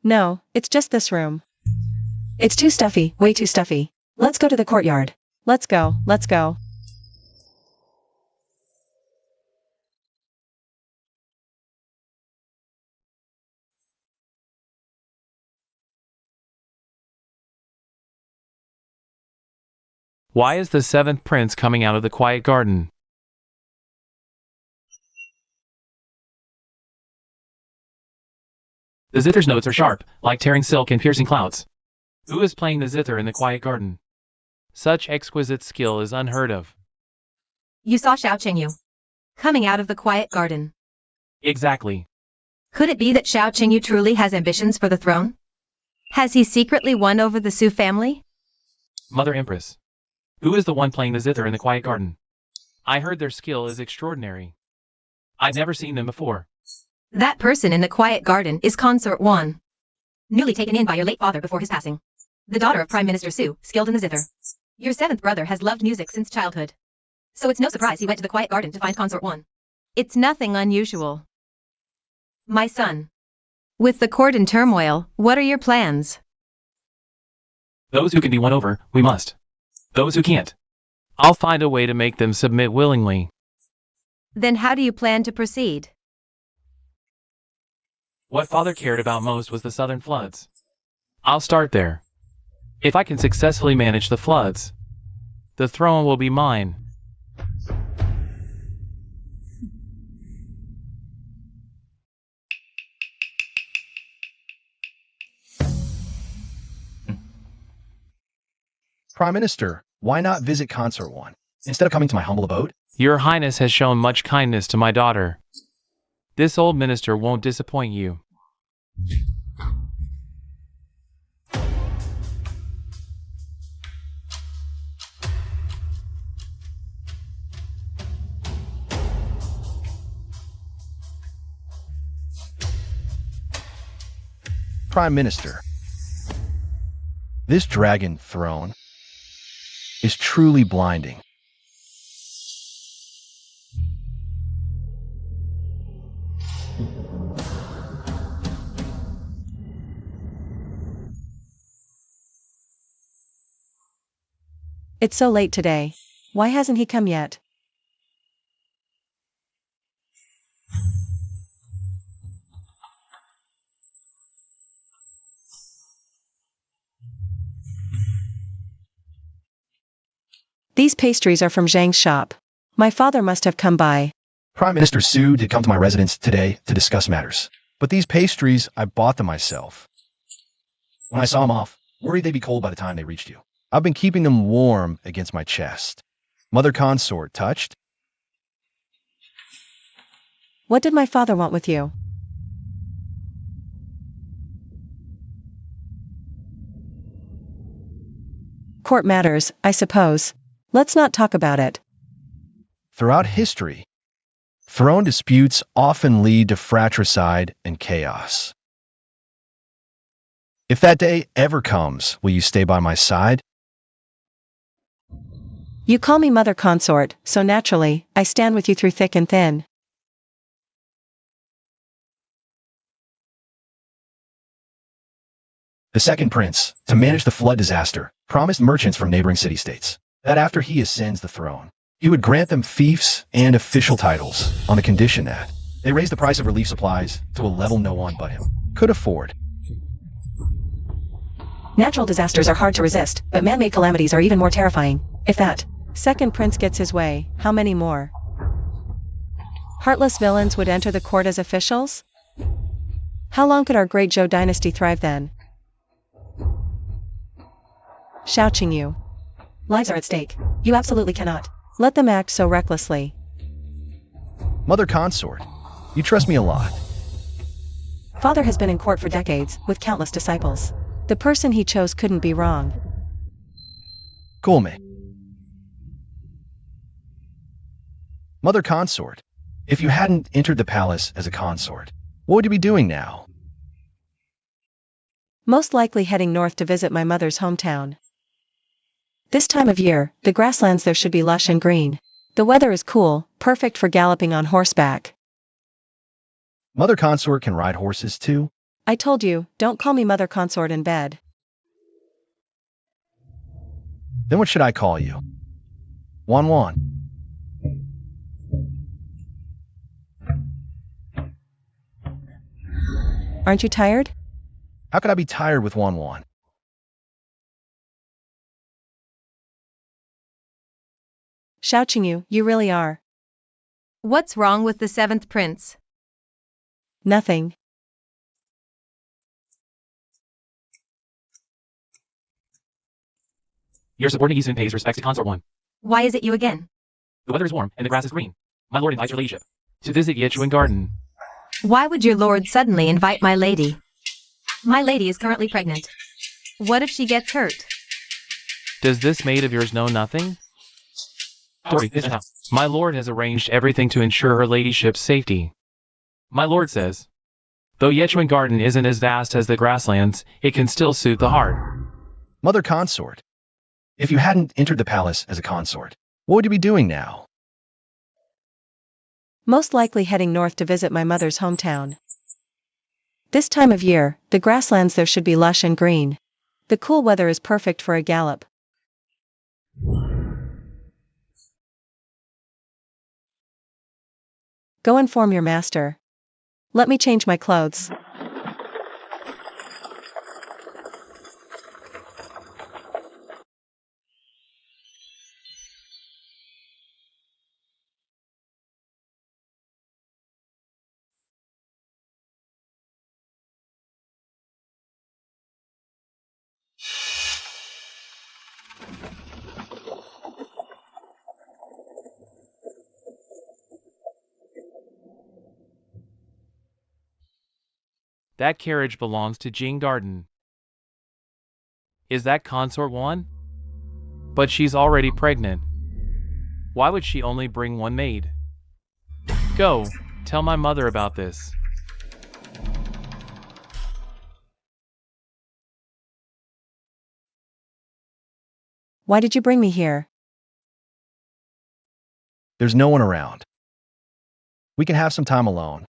No, it's just this room. It's too stuffy, way too stuffy. Let's go to the courtyard. Let's go, let's go. Why is the seventh prince coming out of the quiet garden? The zither's notes are sharp, like tearing silk and piercing clouds. Who is playing the zither in the quiet garden? Such exquisite skill is unheard of. You saw Xiao Yu coming out of the quiet garden. Exactly. Could it be that Xiao Yu truly has ambitions for the throne? Has he secretly won over the Su family? Mother Empress. Who is the one playing the zither in the quiet garden? I heard their skill is extraordinary. I've never seen them before. That person in the quiet garden is Consort 1. Newly taken in by your late father before his passing. The daughter of Prime Minister Su, skilled in the zither. Your seventh brother has loved music since childhood. So it's no surprise he went to the quiet garden to find Consort 1. It's nothing unusual. My son. With the court in turmoil, what are your plans? Those who can be won over, we must. Those who can't, I'll find a way to make them submit willingly. Then how do you plan to proceed? What father cared about most was the southern floods. I'll start there. If I can successfully manage the floods, the throne will be mine. Prime Minister, why not visit Consort 1, instead of coming to my humble abode? Your Highness has shown much kindness to my daughter. This old minister won't disappoint you. Prime Minister, this dragon throne is truly blinding. It's so late today. Why hasn't he come yet? These pastries are from Zhang's shop. My father must have come by. Prime Minister Su did come to my residence today to discuss matters. But these pastries, I bought them myself. When I saw them off, worried they'd be cold by the time they reached you. I've been keeping them warm against my chest. Mother Consort, touched? What did my father want with you? Court matters, I suppose. Let's not talk about it. Throughout history, throne disputes often lead to fratricide and chaos. If that day ever comes, will you stay by my side? You call me Mother Consort, so naturally, I stand with you through thick and thin. The second prince, to manage the flood disaster, promised merchants from neighboring city-states that after he ascends the throne, he would grant them fiefs and official titles on the condition that they raise the price of relief supplies to a level no one but him could afford. Natural disasters are hard to resist, but man-made calamities are even more terrifying. If that second prince gets his way, how many more? Heartless villains would enter the court as officials? How long could our great Zhou dynasty thrive then? Shouting you. Lives are at stake. You absolutely cannot let them act so recklessly. Mother Consort, you trust me a lot. Father has been in court for decades, with countless disciples. The person he chose couldn't be wrong. Cool me. Mother Consort, if you hadn't entered the palace as a consort, what would you be doing now? Most likely heading north to visit my mother's hometown. This time of year, the grasslands there should be lush and green. The weather is cool, perfect for galloping on horseback. Mother Consort can ride horses too? I told you, don't call me Mother Consort in bed. Then what should I call you? Wan Wan. Aren't you tired? How could I be tired with Wan Wan? Shouting you, you really are. What's wrong with the seventh prince? Nothing. Your subordinate Eastman pays respects to Consort 1. Why is it you again? The weather is warm, and the grass is green. My lord invites your ladyship to visit Yechuan Garden. Why would your lord suddenly invite my lady? My lady is currently pregnant. What if she gets hurt? Does this maid of yours know nothing? Dory, this is how. My lord has arranged everything to ensure her ladyship's safety. My lord says, though Yechuan Garden isn't as vast as the grasslands, it can still suit the heart. Mother Consort, if you hadn't entered the palace as a consort, what would you be doing now? Most likely heading north to visit my mother's hometown. This time of year, the grasslands there should be lush and green. The cool weather is perfect for a gallop. Go inform your master. Let me change my clothes. That carriage belongs to Jing Garden. Is that Consort 1? But she's already pregnant. Why would she only bring one maid? Go, tell my mother about this. Why did you bring me here? There's no one around. We can have some time alone.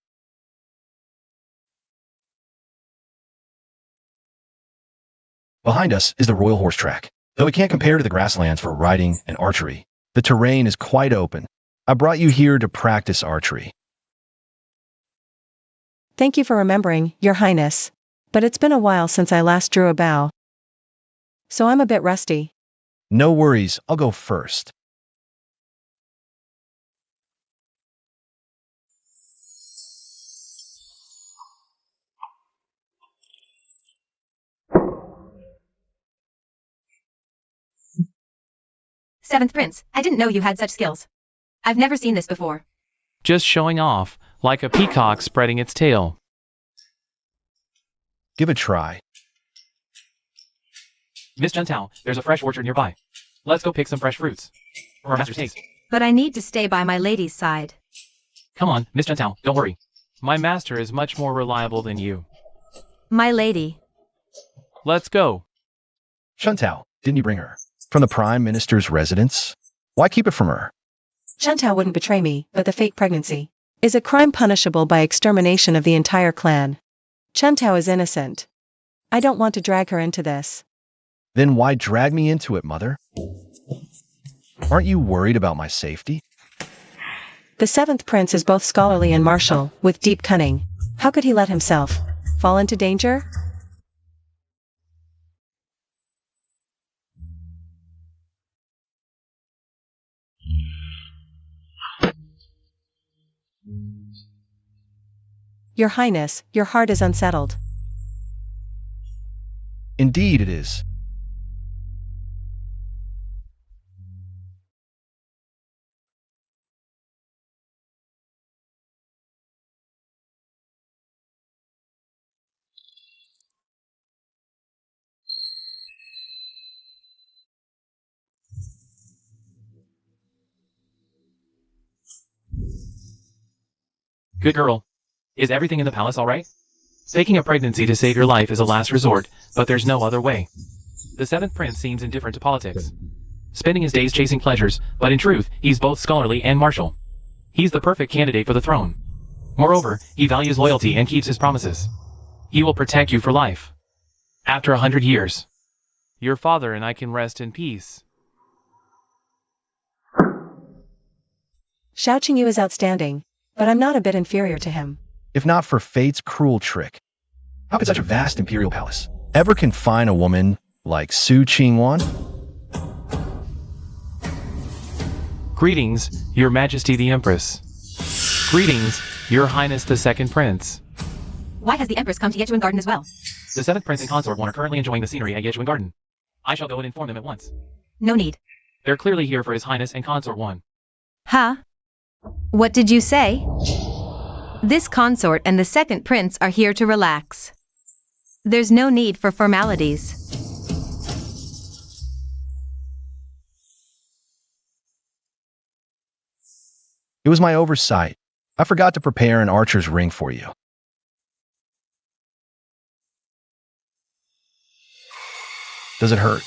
Behind us is the royal horse track. Though it can't compare to the grasslands for riding and archery, the terrain is quite open. I brought you here to practice archery. Thank you for remembering, Your Highness. But it's been a while since I last drew a bow. So I'm a bit rusty. No worries, I'll go first. Seventh Prince, I didn't know you had such skills. I've never seen this before. Just showing off, like a peacock spreading its tail. Give it a try. Miss Juntao, there's a fresh orchard nearby. Let's go pick some fresh fruits. For our master's taste. But I need to stay by my lady's side. Come on, Miss Juntao, don't worry. My master is much more reliable than you. My lady. Let's go. Shuntao, didn't you bring her? From the Prime Minister's residence? Why keep it from her? Shuntao wouldn't betray me, but the fake pregnancy is a crime punishable by extermination of the entire clan. Shuntao is innocent. I don't want to drag her into this. Then why drag me into it, Mother? Aren't you worried about my safety? The seventh prince is both scholarly and martial, with deep cunning. How could he let himself fall into danger? Your Highness, your heart is unsettled. Indeed it is. Good girl. Is everything in the palace alright? Faking a pregnancy to save your life is a last resort, but there's no other way. The seventh prince seems indifferent to politics, spending his days chasing pleasures, but in truth, he's both scholarly and martial. He's the perfect candidate for the throne. Moreover, he values loyalty and keeps his promises. He will protect you for life. After 100 years, your father and I can rest in peace. Xiao Qingyu is outstanding, but I'm not a bit inferior to him. If not for fate's cruel trick, how could such a vast imperial palace ever confine a woman like Su Qingwan? Greetings, Your Majesty the Empress. Greetings, Your Highness the Second Prince. Why has the Empress come to Yechuan Garden as well? The seventh prince and consort one are currently enjoying the scenery at Yechuan Garden. I shall go and inform them at once. No need. They're clearly here for His Highness and consort one. Huh? What did you say? This consort and the second prince are here to relax. There's no need for formalities. It was my oversight. I forgot to prepare an archer's ring for you. Does it hurt?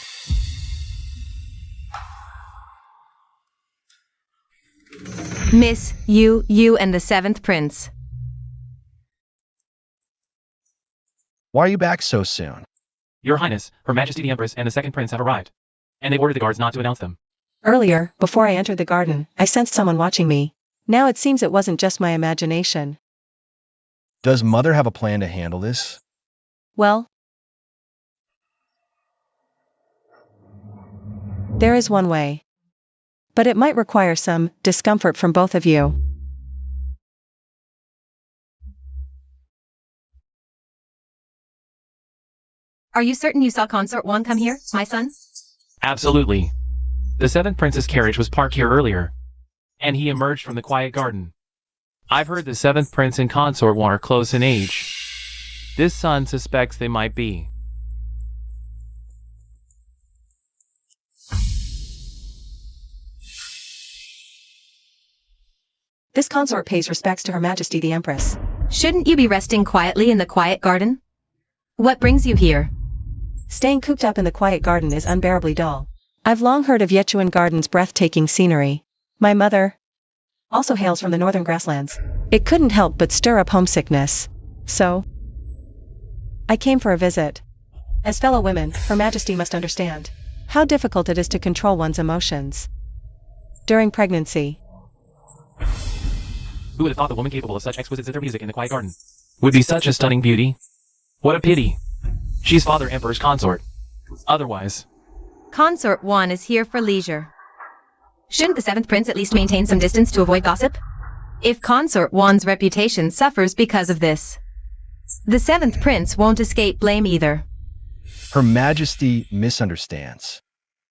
Miss, you and the seventh prince. Why are you back so soon? Your Highness, Her Majesty the Empress and the second prince have arrived. And they've ordered the guards not to announce them. Earlier, before I entered the garden, I sensed someone watching me. Now it seems it wasn't just my imagination. Does Mother have a plan to handle this? Well, there is one way. But it might require some discomfort from both of you. Are you certain you saw Consort 1 come here, my son? Absolutely. The seventh prince's carriage was parked here earlier. And he emerged from the quiet garden. I've heard the seventh prince and Consort 1 are close in age. This son suspects they might be. This consort pays respects to Her Majesty the Empress. Shouldn't you be resting quietly in the quiet garden? What brings you here? Staying cooped up in the quiet garden is unbearably dull. I've long heard of Yechuan Garden's breathtaking scenery. My mother also hails from the northern grasslands. It couldn't help but stir up homesickness. So, I came for a visit. As fellow women, Her Majesty must understand how difficult it is to control one's emotions during pregnancy. Who would have thought the woman capable of such exquisite zither music in the quiet garden would be such a stunning beauty? What a pity. She's Father Emperor's consort. Otherwise, Consort 1 is here for leisure. Shouldn't the seventh prince at least maintain some distance to avoid gossip? If Consort 1's reputation suffers because of this, the seventh prince won't escape blame either. Her Majesty misunderstands.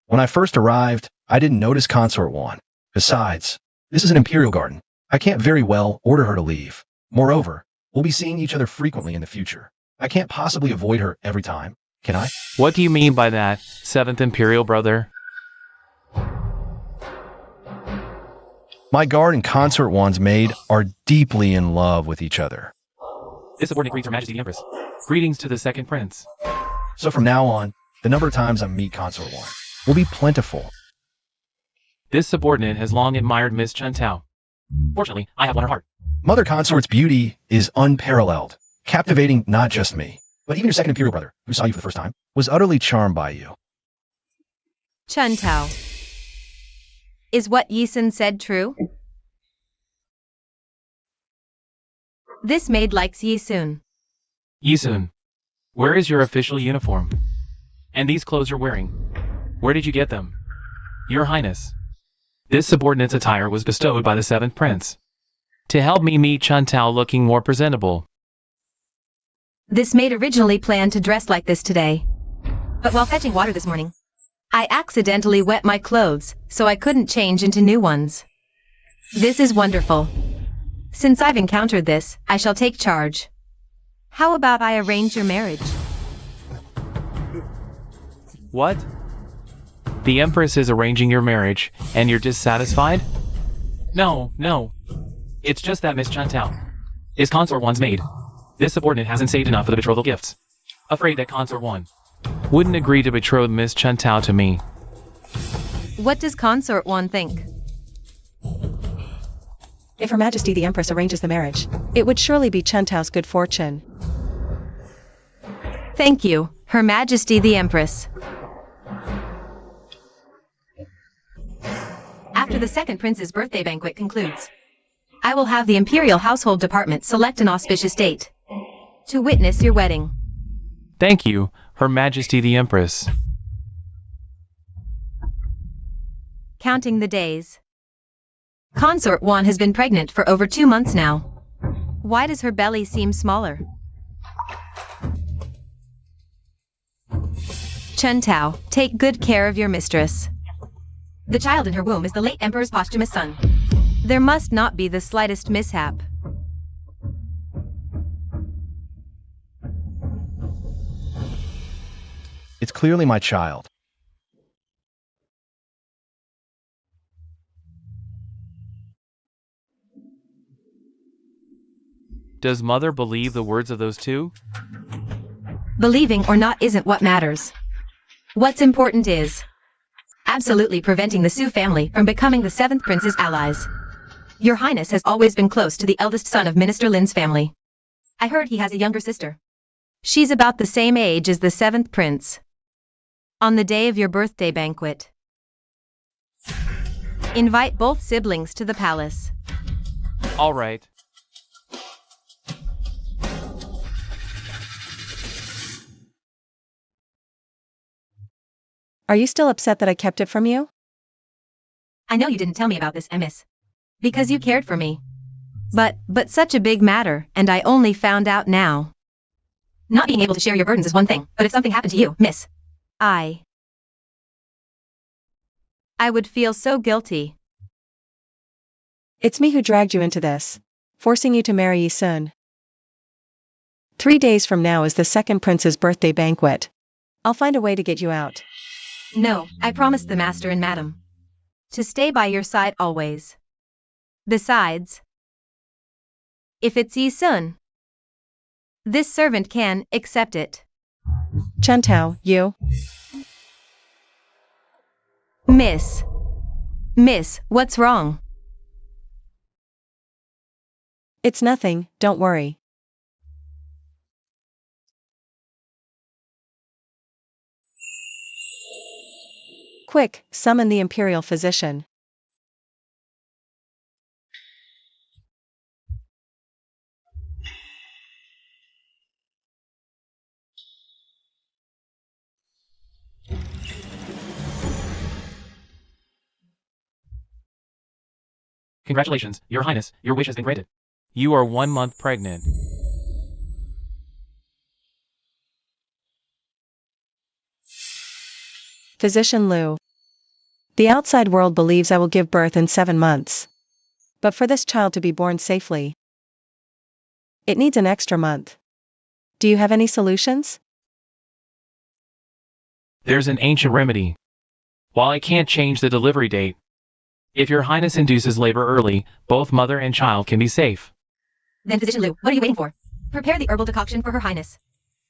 When I first arrived, I didn't notice Consort 1. Besides, this is an imperial garden. I can't very well order her to leave. Moreover, we'll be seeing each other frequently in the future. I can't possibly avoid her every time, can I? what do you mean by that, seventh imperial brother? My guard and Consort 1's maid are deeply in love with each other. This subordinate greets Her Majesty the Empress. Greetings to the second prince. So from now on, the number of times I meet Consort 1 will be plentiful. This subordinate has long admired Miss Chen Tao. Fortunately, I have won her heart. Mother Consort's beauty is unparalleled, captivating not just me, but even your second imperial brother, who saw you for the first time, was utterly charmed by you. Chen Tao. Is what Yisun said true? This maid likes Yisun. Yisun, where is your official uniform? And these clothes you're wearing, where did you get them? Your Highness, this subordinate's attire was bestowed by the seventh prince to help me meet Chen Tao looking more presentable. This maid originally planned to dress like this today. But while fetching water this morning, I accidentally wet my clothes, so I couldn't change into new ones. This is wonderful. Since I've encountered this, I shall take charge. How about I arrange your marriage? What? The Empress is arranging your marriage, and you're dissatisfied? No. It's just that Miss Chen Tao is Consort 1's maid. This subordinate hasn't saved enough for the betrothal gifts. Afraid that Consort 1 wouldn't agree to betroth Miss Chen Tao to me. What does Consort 1 think? If Her Majesty the Empress arranges the marriage, it would surely be Chen Tao's good fortune. Thank you, Her Majesty the Empress. After the second prince's birthday banquet concludes, I will have the Imperial Household Department select an auspicious date to witness your wedding. Thank you, Her Majesty the Empress. Counting the days. Consort 1 has been pregnant for over 2 months now. Why does her belly seem smaller? Chen Tao, take good care of your mistress. The child in her womb is the late Emperor's posthumous son. There must not be the slightest mishap. It's clearly my child. Does Mother believe the words of those two? Believing or not isn't what matters. What's important is absolutely preventing the Su family from becoming the seventh prince's allies. Your Highness has always been close to the eldest son of Minister Lin's family. I heard he has a younger sister. She's about the same age as the seventh prince. On the day of your birthday banquet, invite both siblings to the palace. All right. Are you still upset that I kept it from you? I know you didn't tell me about this, Miss. Because you cared for me. But such a big matter, and I only found out now. Not being able to share your burdens is one thing, but if something happened to you, Miss, I would feel so guilty. It's me who dragged you into this, forcing you to marry Yi Sun. 3 days from now is the second prince's birthday banquet. I'll find a way to get you out. No, I promised the master and madam to stay by your side always. Besides, if it's Yi Sun, this servant can accept it. Chentao, you. Miss, what's wrong? It's nothing, don't worry. Quick, summon the imperial physician. Congratulations, Your Highness, your wish has been granted. You are 1 month pregnant. Physician Liu. The outside world believes I will give birth in 7 months. But for this child to be born safely, it needs an extra month. Do you have any solutions? There's an ancient remedy. While I can't change the delivery date, if Your Highness induces labor early, both mother and child can be safe. Then Physician Liu, what are you waiting for? Prepare the herbal decoction for Her Highness.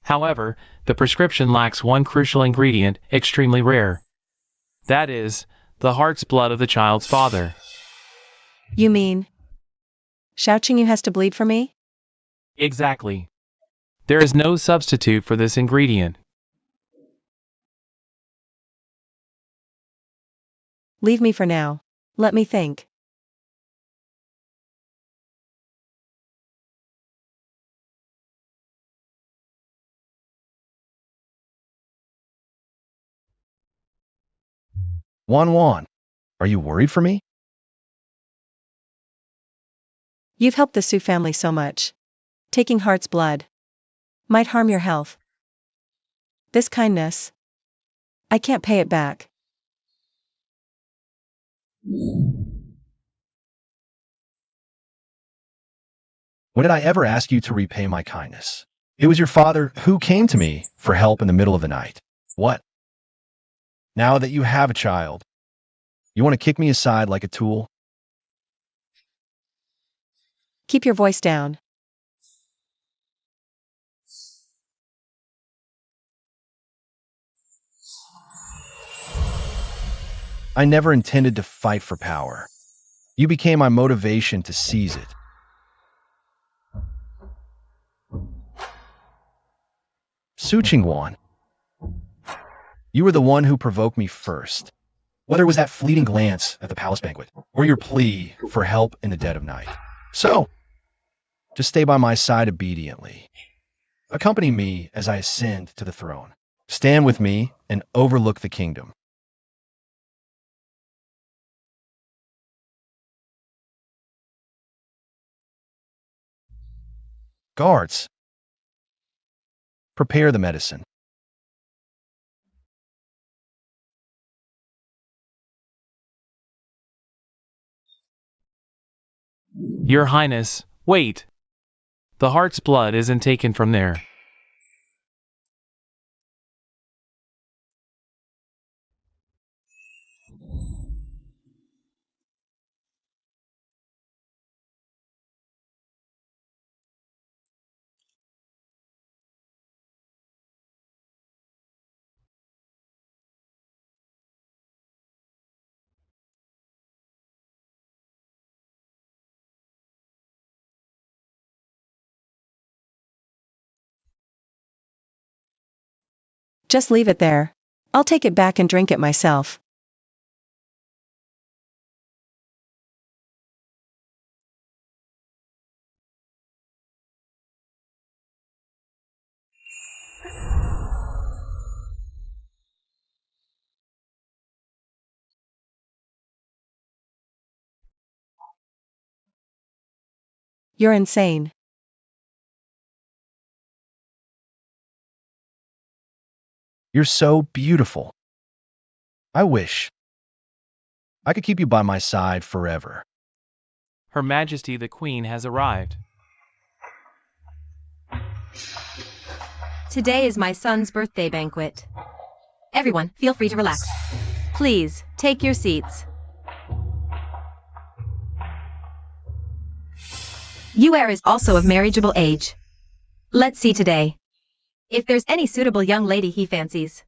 However, the prescription lacks one crucial ingredient, extremely rare. That is, the heart's blood of the child's father. You mean, Xiaoqing has to bleed for me? Exactly. There is no substitute for this ingredient. Leave me for now. Let me think. Wan, are you worried for me? You've helped the Su family so much. Taking heart's blood might harm your health. This kindness, I can't pay it back. When did I ever ask you to repay my kindness? It was your father who came to me for help in the middle of the night. What? Now that you have a child, you want to kick me aside like a tool? Keep your voice down. I never intended to fight for power. You became my motivation to seize it. Su Qingwan, you were the one who provoked me first. Whether it was that fleeting glance at the palace banquet, or your plea for help in the dead of night. So, just stay by my side obediently. Accompany me as I ascend to the throne. Stand with me and overlook the kingdom. Guards, prepare the medicine. Your Highness, wait. The heart's blood isn't taken from there. Just leave it there. I'll take it back and drink it myself. You're insane. You're so beautiful. I wish I could keep you by my side forever. Her Majesty the Queen has arrived. Today is my son's birthday banquet. Everyone, feel free to relax. Please, take your seats. You heir is also of marriageable age. Let's see today. If there's any suitable young lady he fancies.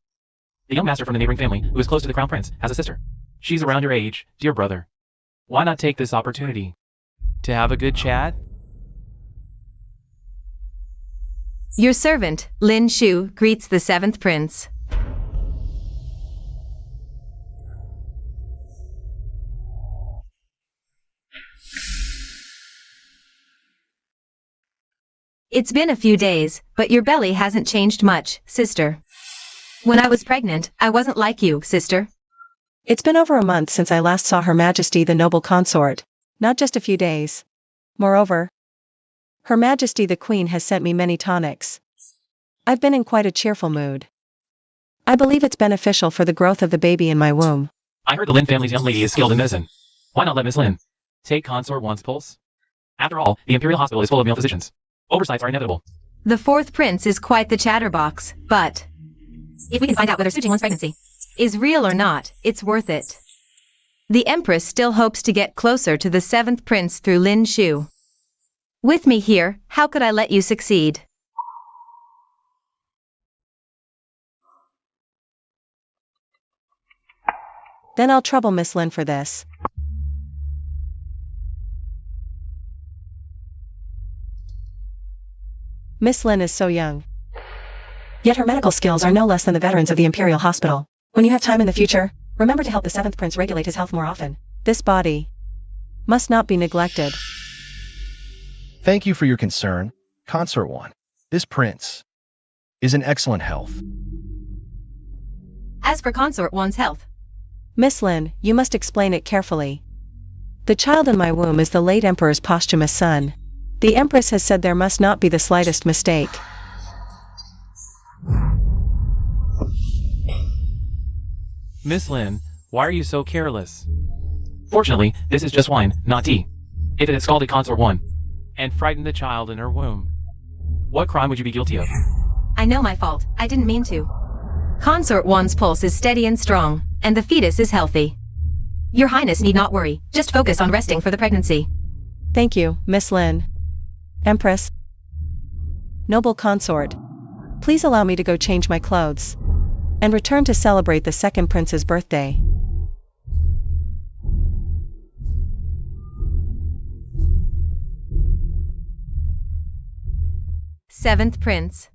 The young master from the neighboring family, who is close to the crown prince, has a sister. She's around your age, dear brother. Why not take this opportunity to have a good chat? Your servant, Lin Shu, greets the 7th prince. It's been a few days, but your belly hasn't changed much, sister. When I was pregnant, I wasn't like you, sister. It's been over a month since I last saw Her Majesty the noble consort, not just a few days. Moreover, Her Majesty the Queen has sent me many tonics. I've been in quite a cheerful mood. I believe it's beneficial for the growth of the baby in my womb. I heard the Lin family's young lady is skilled in medicine. Why not let Miss Lin take Consort One's pulse? After all, the Imperial Hospital is full of male physicians. Oversights are inevitable. The 4th prince is quite the chatterbox, but if we can find out whether Su Jingwen's pregnancy is real or not, it's worth it. The empress still hopes to get closer to the 7th prince through Lin Shu. With me here, how could I let you succeed? Then I'll trouble Miss Lin for this. Miss Lin is so young. Yet her medical skills are no less than the veterans of the Imperial Hospital. When you have time in the future, remember to help the 7th prince regulate his health more often. This body must not be neglected. Thank you for your concern, Consort One. This prince is in excellent health. As for Consort One's health, Miss Lin, you must explain it carefully. The child in my womb is the late Emperor's posthumous son. The Empress has said there must not be the slightest mistake. Miss Lin, why are you so careless? Fortunately, this is just wine, not tea. If it had scalded Consort One and frightened the child in her womb, what crime would you be guilty of? I know my fault. I didn't mean to. Consort One's pulse is steady and strong, and the fetus is healthy. Your Highness need not worry. Just focus on resting for the pregnancy. Thank you, Miss Lin. Empress. Noble consort. Please allow me to go change my clothes and return to celebrate the 2nd prince's birthday. Seventh prince.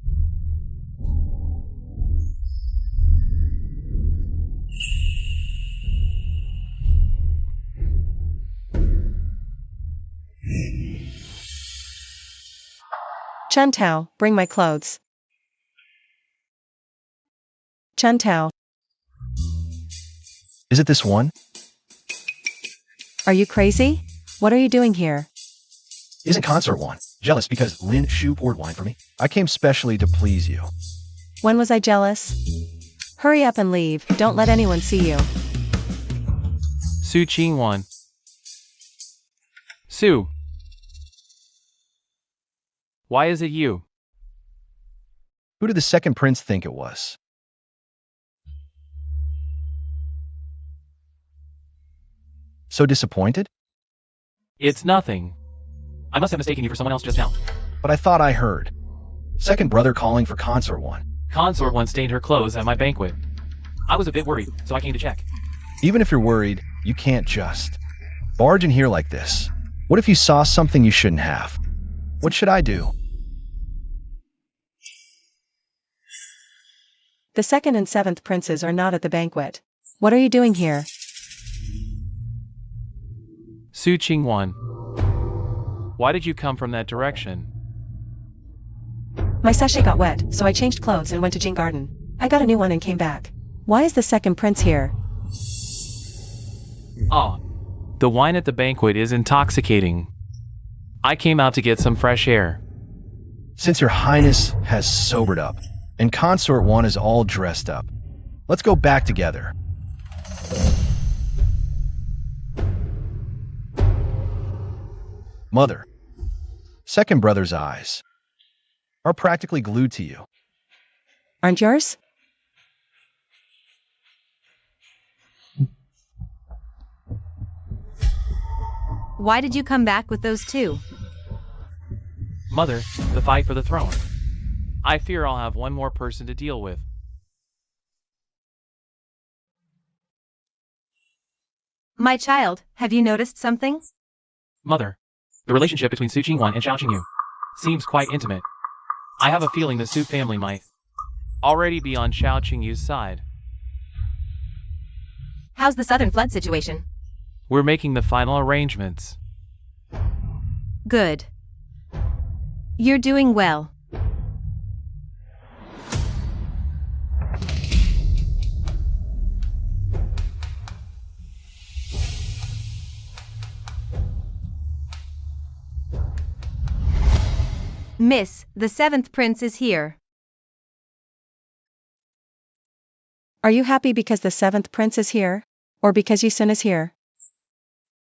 Chun Tao, bring my clothes. Chun Tao. Is it this one? Are you crazy? What are you doing here? Isn't Consort One jealous because Lin Shu poured wine for me? I came specially to please you. When was I jealous? Hurry up and leave, don't let anyone see you. Su Qingwan. Su. Why is it you? Who did the 2nd prince think it was? So disappointed? It's nothing. I must have mistaken you for someone else just now. But I thought I heard. 2nd brother calling for Consort One. Consort One stained her clothes at my banquet. I was a bit worried, so I came to check. Even if you're worried, you can't just barge in here like this. What if you saw something you shouldn't have? What should I do? The second and seventh princes are not at the banquet. What are you doing here? Su Qingwan. Why did you come from that direction? My sachet got wet, so I changed clothes and went to Jing Garden. I got a new one and came back. Why is the second prince here? Ah, the wine at the banquet is intoxicating. I came out to get some fresh air. Since your highness has sobered up, and Consort 1 is all dressed up, let's go back together. Mother, second brother's eyes are practically glued to you. Aren't yours? Why did you come back with those two? Mother, the fight for the throne. I fear I'll have one more person to deal with. My child, have you noticed something? Mother, the relationship between Su Qingwan and Xiao Qingyu seems quite intimate. I have a feeling the Su family might already be on Xiao Qingyu's side. How's the southern flood situation? We're making the final arrangements. Good. You're doing well. Miss, the seventh prince is here. Are you happy because the seventh prince is here? Or because Yisun is here?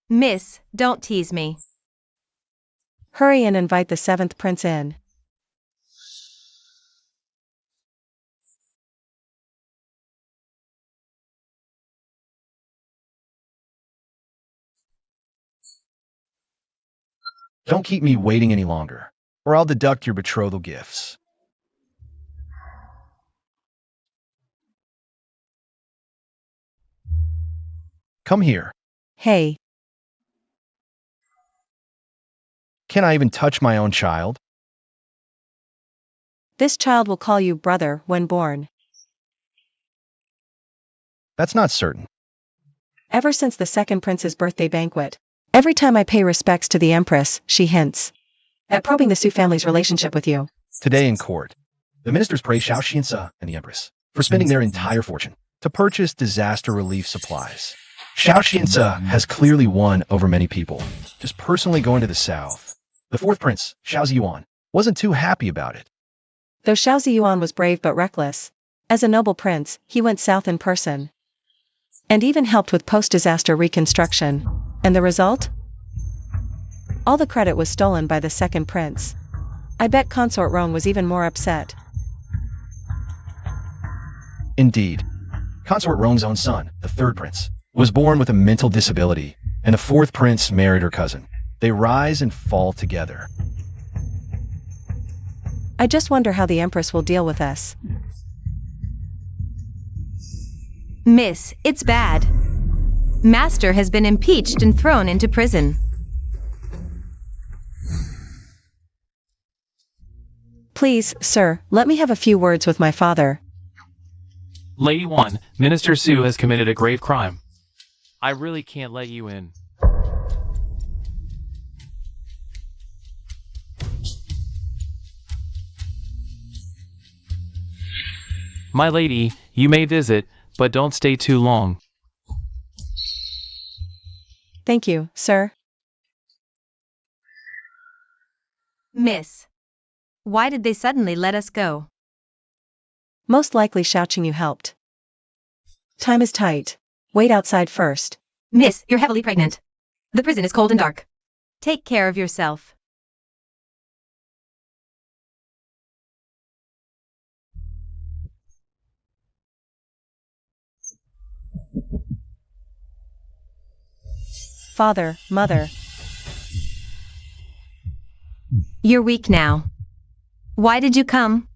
Miss, don't tease me. Hurry and invite the seventh prince in. Don't keep me waiting any longer, or I'll deduct your betrothal gifts. Come here. Hey, Can I even touch my own child? this child will call you brother when born. That's not certain. Ever since the second prince's birthday banquet, every time I pay respects to the empress, she hints at probing the Su family's relationship with you. Today in court, the ministers praise Xiao Xinsa and the empress for spending their entire fortune to purchase disaster relief supplies. Xiao Xinsa has clearly won over many people, just personally going to the south. The fourth prince, Xiao Ziyuan, wasn't too happy about it. Though Xiao Ziyuan was brave but reckless, as a noble prince, he went south in person. And even helped with post-disaster reconstruction. And the result? All the credit was stolen by the second prince. I bet Consort Roan was even more upset. Indeed, Consort Roan's own son, the third prince, was born with a mental disability, and the fourth prince married her cousin. They rise and fall together. I just wonder how the empress will deal with us. Miss, it's bad. Master has been impeached and thrown into prison. Please, sir, let me have a few words with my father. Lady 1, Minister Su has committed a grave crime. I really can't let you in. My lady, you may visit, but don't stay too long. Thank you, sir. Miss, why did they suddenly let us go? Most likely Xiao Qingyu helped. Time is tight. Wait outside first. Miss, you're heavily pregnant. The prison is cold and dark. Take care of yourself. Father, mother. You're weak now. Why did you come?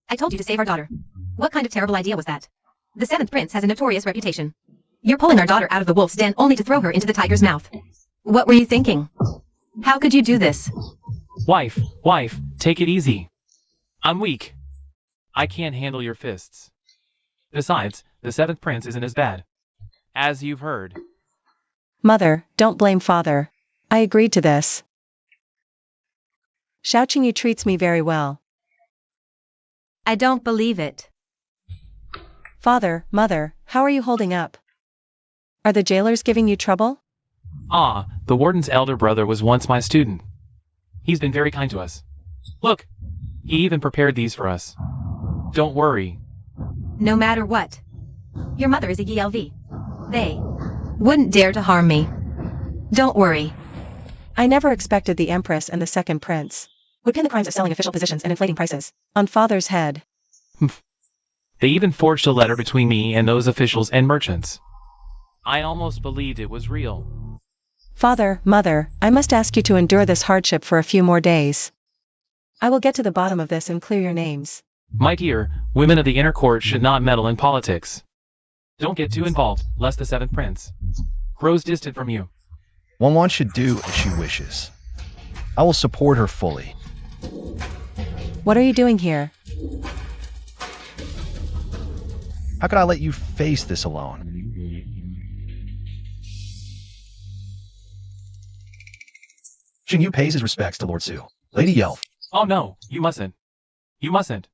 I told you to save our daughter. What kind of terrible idea was that? The seventh prince has a notorious reputation. You're pulling our daughter out of the wolf's den only to throw her into the tiger's mouth. What were you thinking? How could you do this? Wife, take it easy. I'm weak. I can't handle your fists. Besides, the seventh prince isn't as bad. As you've heard. Mother, don't blame father. I agreed to this. Xiaoqingyu treats me very well. I don't believe it. Father, mother, how are you holding up? Are the jailers giving you trouble? Ah, the warden's elder brother was once my student. He's been very kind to us. Look, he even prepared these for us. Don't worry. No matter what. Your mother is a ELV. They wouldn't dare to harm me. Don't worry. I never expected the empress and the second prince would pin the crimes of selling official positions and inflating prices on father's head. They even forged a letter between me and those officials and merchants. I almost believed it was real. Father, mother, I must ask you to endure this hardship for a few more days. I will get to the bottom of this and clear your names. My dear, women of the inner court should not meddle in politics. Don't get too involved, lest the seventh prince grows distant from you. One should do as she wishes. I will support her fully. What are you doing here? How could I let you face this alone? Xingyu pays his respects to Lord Su. Lady Yelv. Oh no, you mustn't. You mustn't.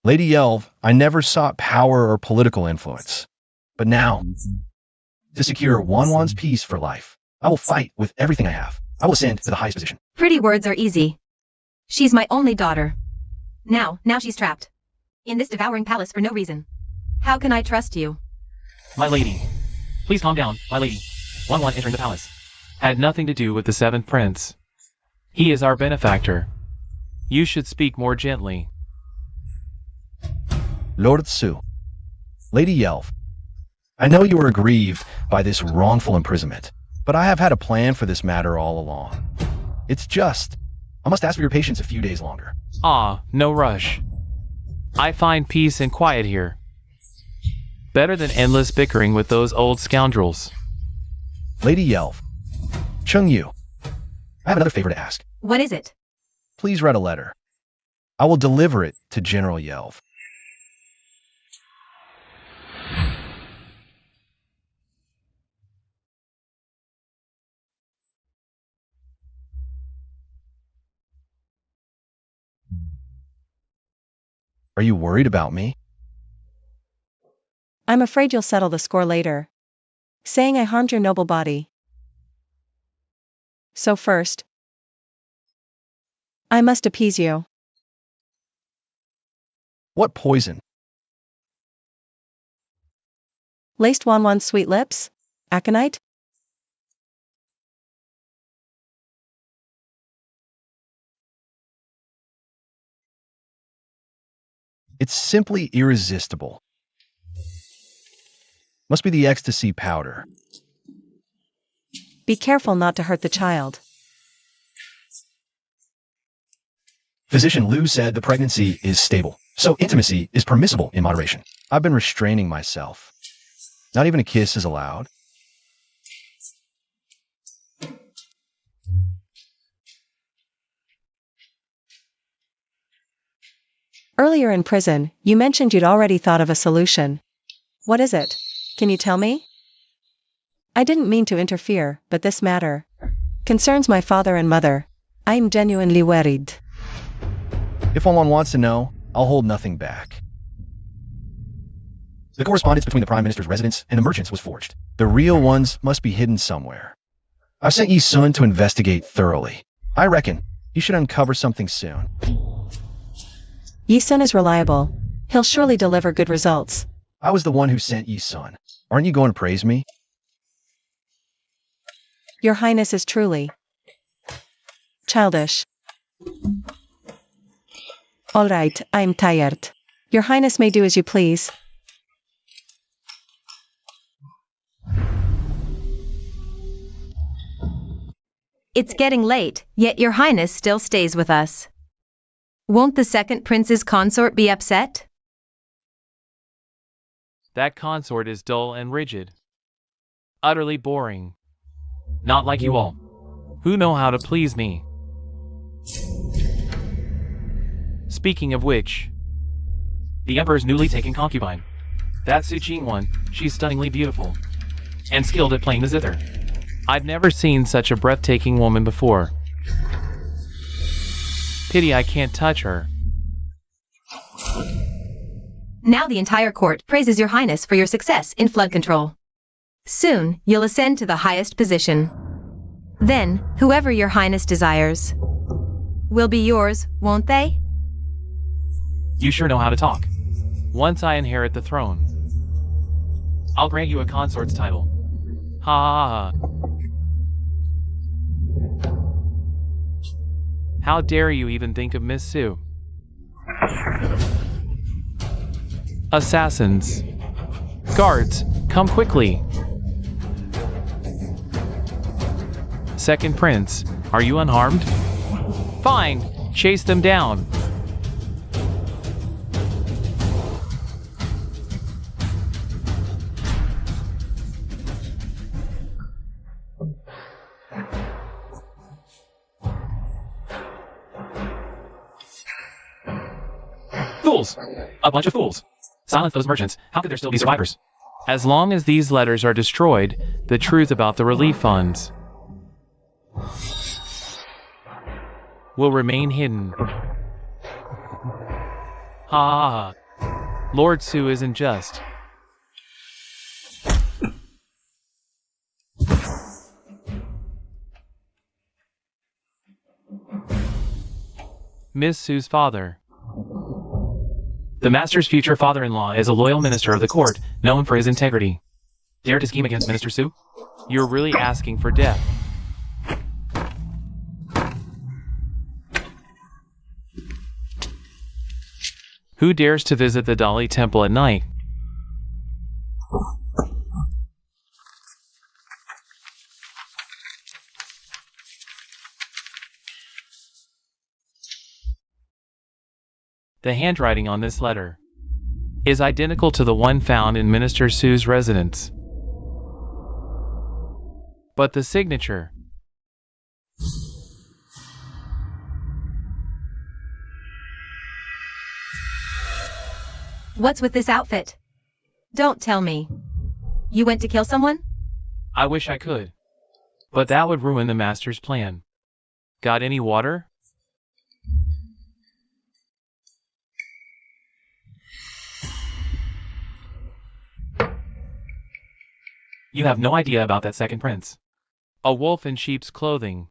Lady Yelv, I never sought power or political influence. But now, to secure Wan's peace for life, I will fight with everything I have. I will ascend to the highest position. Pretty words are easy. She's my only daughter. Now she's trapped in this devouring palace for no reason. How can I trust you? My lady. Please calm down, my lady. Wan entering the palace had nothing to do with the seventh prince. He is our benefactor. You should speak more gently. Lord Su. Lady Yelv. I know you are aggrieved by this wrongful imprisonment, but I have had a plan for this matter all along. It's just, I must ask for your patience a few days longer. Ah, no rush. I find peace and quiet here. Better than endless bickering with those old scoundrels. Lady Yelv. Chengyu. I have another favor to ask. What is it? Please write a letter. I will deliver it to General Yelv. Are you worried about me? I'm afraid you'll settle the score later, saying I harmed your noble body. So first, I must appease you. What poison? Laced Wan's sweet lips? Aconite? It's simply irresistible. Must be the ecstasy powder. Be careful not to hurt the child. Physician Liu said the pregnancy is stable, so intimacy is permissible in moderation. I've been restraining myself. Not even a kiss is allowed. Earlier in prison, you mentioned you'd already thought of a solution. What is it? Can you tell me? I didn't mean to interfere, but this matter concerns my father and mother. I'm genuinely worried. If Wan wants to know, I'll hold nothing back. The correspondence between the Prime Minister's residence and the merchants was forged. The real ones must be hidden somewhere. I've sent Yi Sun to investigate thoroughly. I reckon he should uncover something soon. Yi Sun is reliable. He'll surely deliver good results. I was the one who sent Yi Sun. Aren't you going to praise me? Your Highness is truly childish. All right, I'm tired. Your Highness may do as you please. It's getting late, yet your highness still stays with us. Won't the second prince's consort be upset? That consort is dull and rigid. Utterly boring. Not like you all, who know how to please me. Speaking of which, the Emperor's newly taken concubine. That's Su Qingwan, she's stunningly beautiful. And skilled at playing the zither. I'd never seen such a breathtaking woman before. Pity I can't touch her. Now the entire court praises your highness for your success in flood control. Soon, you'll ascend to the highest position. Then, whoever your highness desires will be yours, won't they? You sure know how to talk. Once I inherit the throne, I'll grant you a consort's title. Ha ha ha. How dare you even think of Miss Su? Assassins. Guards, come quickly. Second Prince, are you unharmed? Fine, chase them down. Fools! A bunch of fools. Silence those merchants. How could there still be survivors? As long as these letters are destroyed, the truth about the relief funds will remain hidden. Ha ha ha. Lord Su isn't just. Miss Su's father. The Master's future father-in-law is a loyal minister of the court, known for his integrity. Dare to scheme against Minister Su? You're really asking for death. Who dares to visit the Dali Temple at night? The handwriting on this letter is identical to the one found in Minister Su's residence. But the signature What's with this outfit? Don't tell me. You went to kill someone? I wish I could. But that would ruin the Master's plan. Got any water? You have no idea about that second prince. A wolf in sheep's clothing.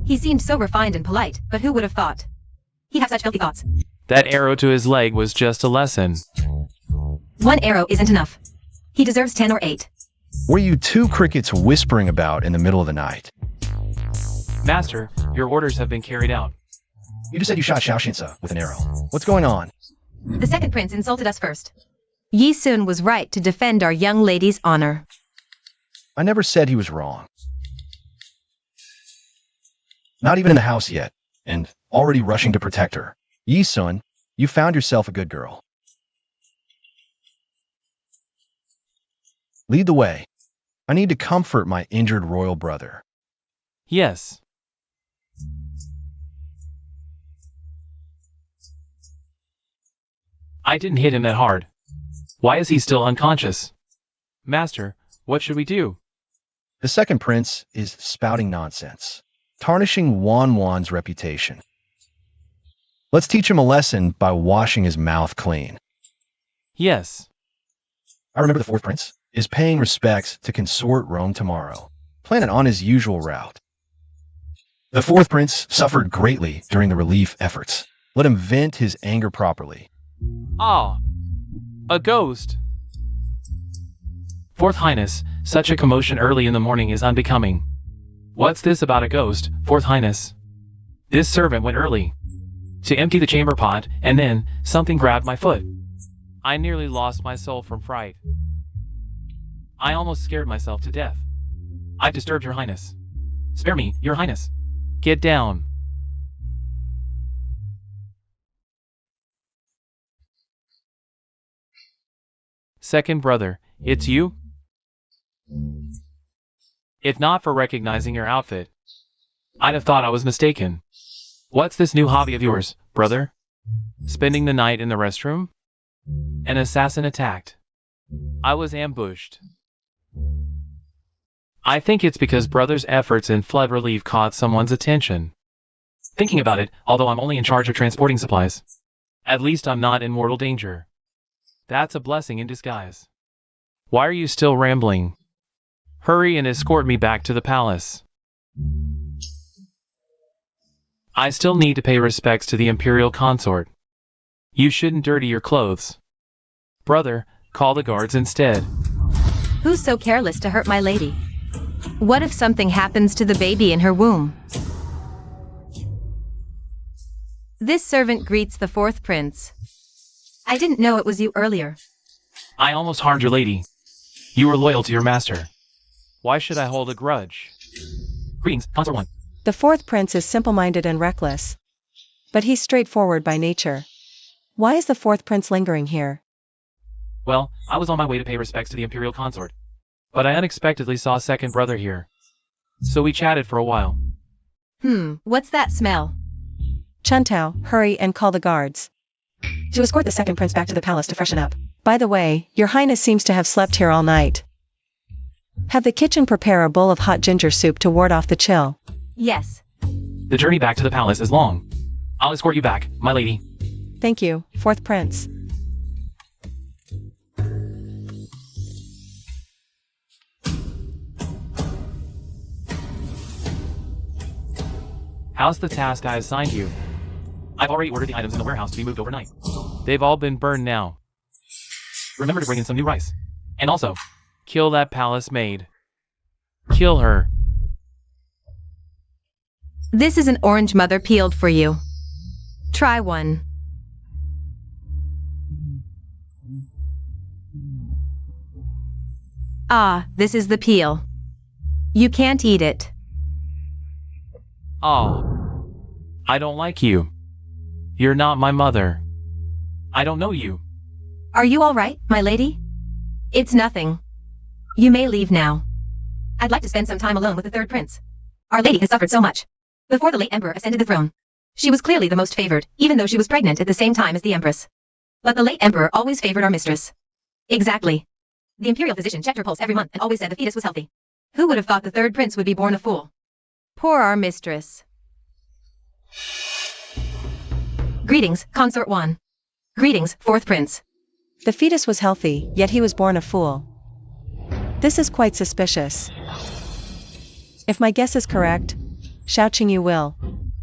He seemed so refined and polite, but who would have thought? He'd have such filthy thoughts. That arrow to his leg was just a lesson. One arrow isn't enough. He deserves 10 or 8. What are you two crickets whispering about in the middle of the night? Master, your orders have been carried out. You just said you shot Xiao Xinsa with an arrow. What's going on? The second prince insulted us first. Yi Sun was right to defend our young lady's honor. I never said he was wrong. Not even in the house yet, and already rushing to protect her. Yi Sun, you found yourself a good girl. Lead the way. I need to comfort my injured royal brother. Yes. I didn't hit him that hard. Why is he still unconscious? Master, what should we do? The second prince is spouting nonsense, tarnishing Wan's reputation. Let's teach him a lesson by washing his mouth clean. Yes. I remember the fourth prince is paying respects to Consort Rome tomorrow, planning on his usual route. The fourth prince suffered greatly during the relief efforts. Let him vent his anger properly. Ah, a ghost. Fourth Highness, such a commotion early in the morning is unbecoming. What's this about a ghost, Fourth Highness? This servant went early to empty the chamber pot, and then something grabbed my foot. I nearly lost my soul from fright. I almost scared myself to death. I've disturbed your highness. Spare me, your highness. Get down. Second brother, it's you? If not for recognizing your outfit, I'd have thought I was mistaken. What's this new hobby of yours, brother? Spending the night in the restroom? An assassin attacked. I was ambushed. I think it's because brother's efforts in flood relief caught someone's attention. Thinking about it, although I'm only in charge of transporting supplies, at least I'm not in mortal danger. That's a blessing in disguise. Why are you still rambling? Hurry and escort me back to the palace. I still need to pay respects to the imperial consort. You shouldn't dirty your clothes. Brother, call the guards instead. Who's so careless to hurt my lady? What if something happens to the baby in her womb? This servant greets the fourth prince. I didn't know it was you earlier. I almost harmed your lady. You were loyal to your master. Why should I hold a grudge? Greetings, Consort 1. The fourth prince is simple-minded and reckless. But he's straightforward by nature. Why is the fourth prince lingering here? Well, I was on my way to pay respects to the imperial consort, but I unexpectedly saw a second brother here. So we chatted for a while. What's that smell? Chuntao, hurry and call the guards. To escort the second prince back to the palace to freshen up. By the way, your highness seems to have slept here all night. Have the kitchen prepare a bowl of hot ginger soup to ward off the chill. Yes. The journey back to the palace is long. I'll escort you back, my lady. Thank you, fourth prince. How's the task I assigned you? I've already ordered the items in the warehouse to be moved overnight. They've all been burned now. Remember to bring in some new rice. And also, kill that palace maid. Kill her. This is an orange mother peeled for you. Try one. Ah, this is the peel. You can't eat it. Oh. I don't like you. You're not my mother. I don't know you. Are you all right, my lady? It's nothing. You may leave now. I'd like to spend some time alone with the third prince. Our lady has suffered so much. Before the late emperor ascended the throne, she was clearly the most favored, even though she was pregnant at the same time as the empress. But the late emperor always favored our mistress. Exactly. The imperial physician checked her pulse every month and always said the fetus was healthy. Who would have thought the third prince would be born a fool? Poor our mistress. Greetings, Consort 1. Greetings, fourth prince. The fetus was healthy, yet he was born a fool. This is quite suspicious. If my guess is correct, Xiaoqing you will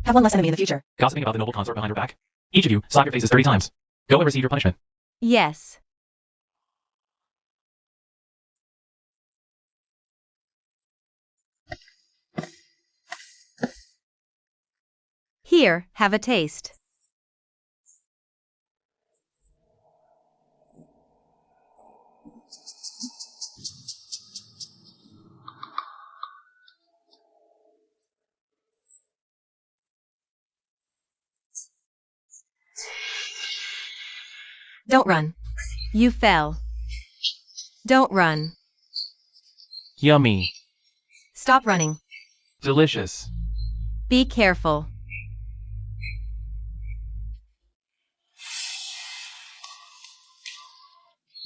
have one less enemy in the future. Gossiping about the noble consort behind her back? Each of you, slap your faces 30 times. Go and receive your punishment. Yes. Here, have a taste. Don't run. You fell. Don't run. Yummy. Stop running. Delicious. Be careful.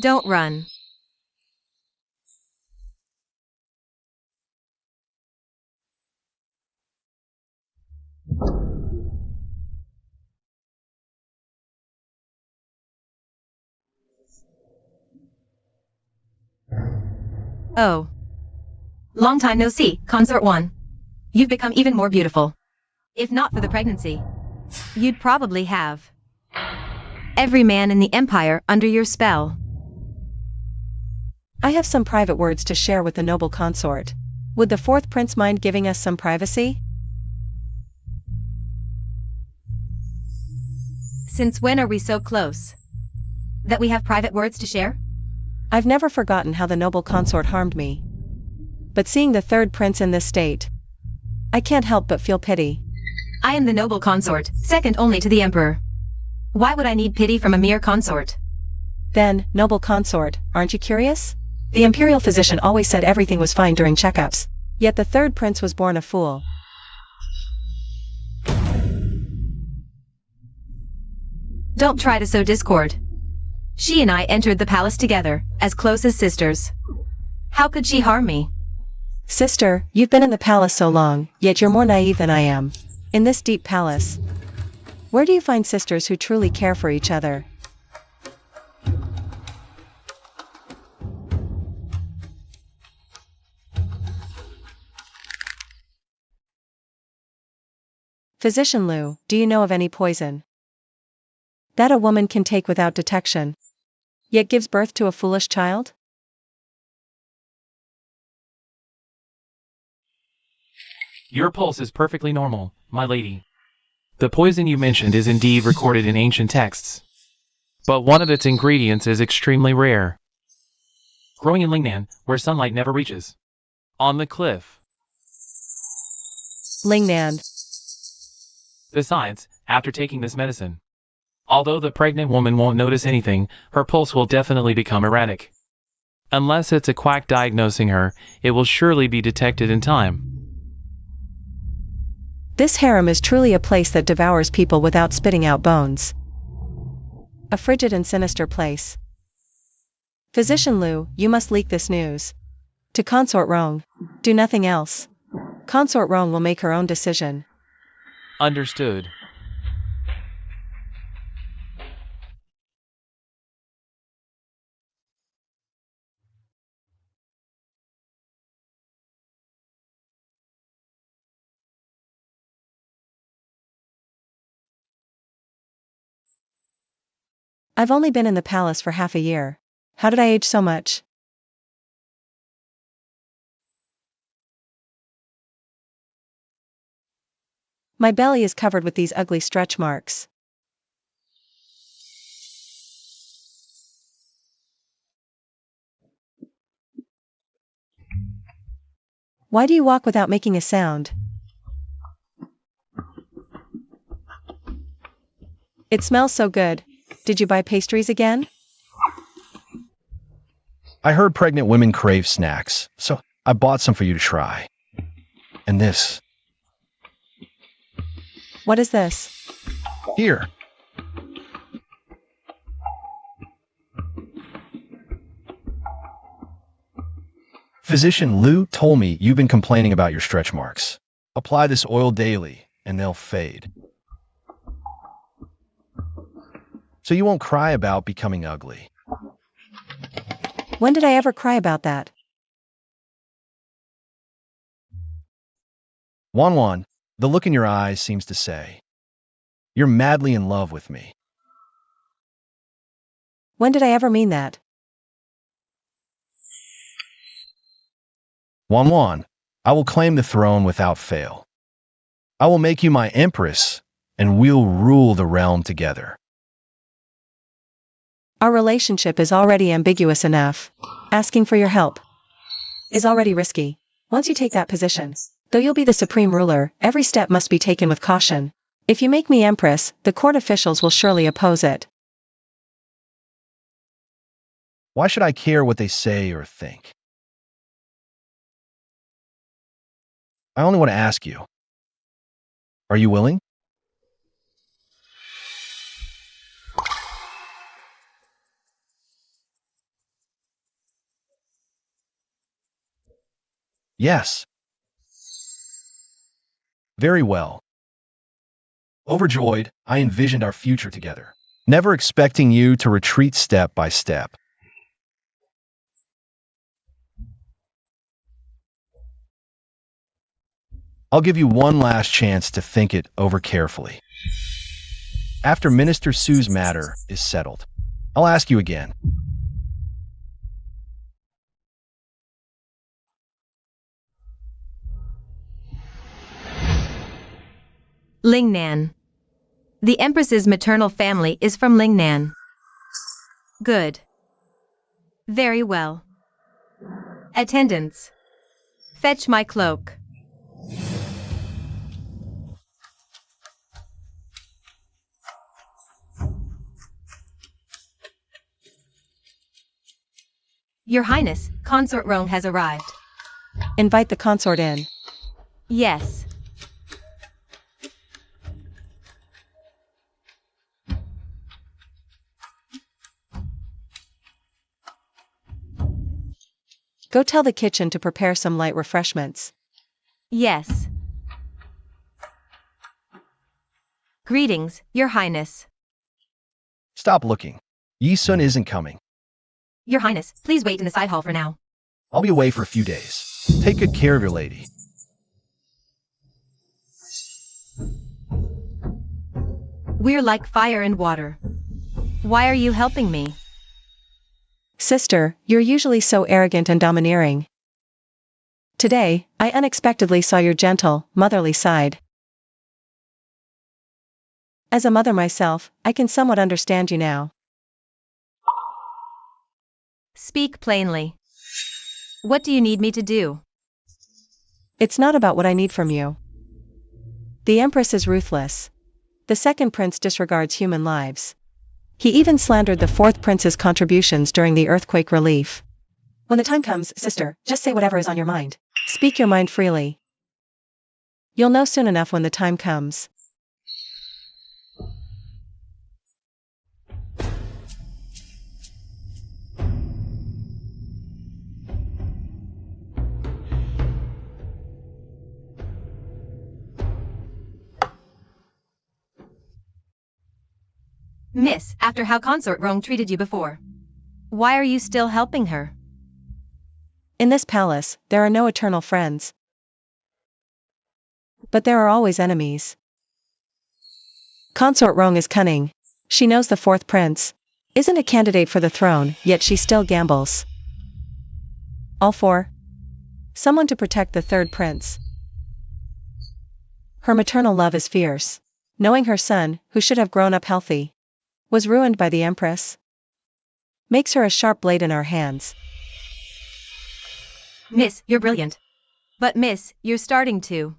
Don't run. Oh. Long time no see, Consort 1. You've become even more beautiful. If not for the pregnancy, you'd probably have every man in the empire under your spell. I have some private words to share with the noble consort. Would the fourth prince mind giving us some privacy? Since when are we so close that we have private words to share? I've never forgotten how the noble consort harmed me. But seeing the third prince in this state, I can't help but feel pity. I am the noble consort, second only to the emperor. Why would I need pity from a mere consort? Then, noble consort, aren't you curious? The imperial physician always said everything was fine during checkups, yet the third prince was born a fool. Don't try to sow discord. She and I entered the palace together, as close as sisters. How could she harm me? Sister, you've been in the palace so long, yet you're more naive than I am. In this deep palace, where do you find sisters who truly care for each other? Physician Lou, do you know of any poison that a woman can take without detection, yet gives birth to a foolish child? Your pulse is perfectly normal, my lady. The poison you mentioned is indeed recorded in ancient texts, but one of its ingredients is extremely rare. Growing in Lingnan, where sunlight never reaches. On the cliff. Lingnan. Besides, after taking this medicine, although the pregnant woman won't notice anything, her pulse will definitely become erratic. Unless it's a quack diagnosing her, it will surely be detected in time. This harem is truly a place that devours people without spitting out bones. A frigid and sinister place. Physician Lou, you must leak this news to Consort Rong. Do nothing else. Consort Rong will make her own decision. Understood. I've only been in the palace for half a year. How did I age so much? My belly is covered with these ugly stretch marks. Why do you walk without making a sound? It smells so good. Did you buy pastries again? I heard pregnant women crave snacks, so I bought some for you to try. And this. What is this? Here. Physician Lou told me you've been complaining about your stretch marks. Apply this oil daily, and they'll fade. So you won't cry about becoming ugly. When did I ever cry about that? Wan, the look in your eyes seems to say, you're madly in love with me. When did I ever mean that? Wan, I will claim the throne without fail. I will make you my empress, and we'll rule the realm together. Our relationship is already ambiguous enough. Asking for your help is already risky. Once you take that position, though you'll be the supreme ruler, every step must be taken with caution. If you make me empress, the court officials will surely oppose it. Why should I care what they say or think? I only want to ask you, are you willing? Yes. Very well. Overjoyed, I envisioned our future together, never expecting you to retreat step by step. I'll give you one last chance to think it over carefully. After Minister Su's matter is settled, I'll ask you again. Lingnan. The Empress's maternal family is from Lingnan. Good. Very well. Attendants. Fetch my cloak. Your Highness, Consort Rome has arrived. Invite the consort in. Yes. Go tell the kitchen to prepare some light refreshments. Yes. Greetings, Your Highness. Stop looking. Yi Sun isn't coming. Your Highness, please wait in the side hall for now. I'll be away for a few days. Take good care of your lady. We're like fire and water. Why are you helping me? Sister, you're usually so arrogant and domineering. Today, I unexpectedly saw your gentle, motherly side. As a mother myself, I can somewhat understand you now. Speak plainly. What do you need me to do? It's not about what I need from you. The Empress is ruthless. The second prince disregards human lives. He even slandered the fourth prince's contributions during the earthquake relief. When the time comes, sister, just say whatever is on your mind. Speak your mind freely. You'll know soon enough when the time comes. Miss, after how Consort wrong treated you before. Why are you still helping her? In this palace, there are no eternal friends. But there are always enemies. Consort Rong is cunning. She knows the fourth prince isn't a candidate for the throne, yet she still gambles. All for someone to protect the third prince. Her maternal love is fierce. Knowing her son, who should have grown up healthy, was ruined by the Empress, makes her a sharp blade in our hands. Miss, you're brilliant. But miss, you're starting to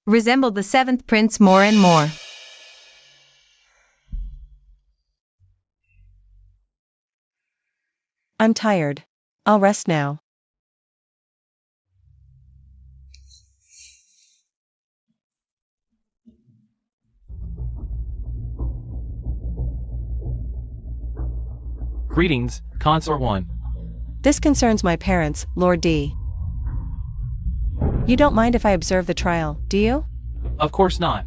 resemble the seventh prince more and more. I'm tired. I'll rest now. Greetings, Consort 1. This concerns my parents, Lord D. You don't mind if I observe the trial, do you? Of course not.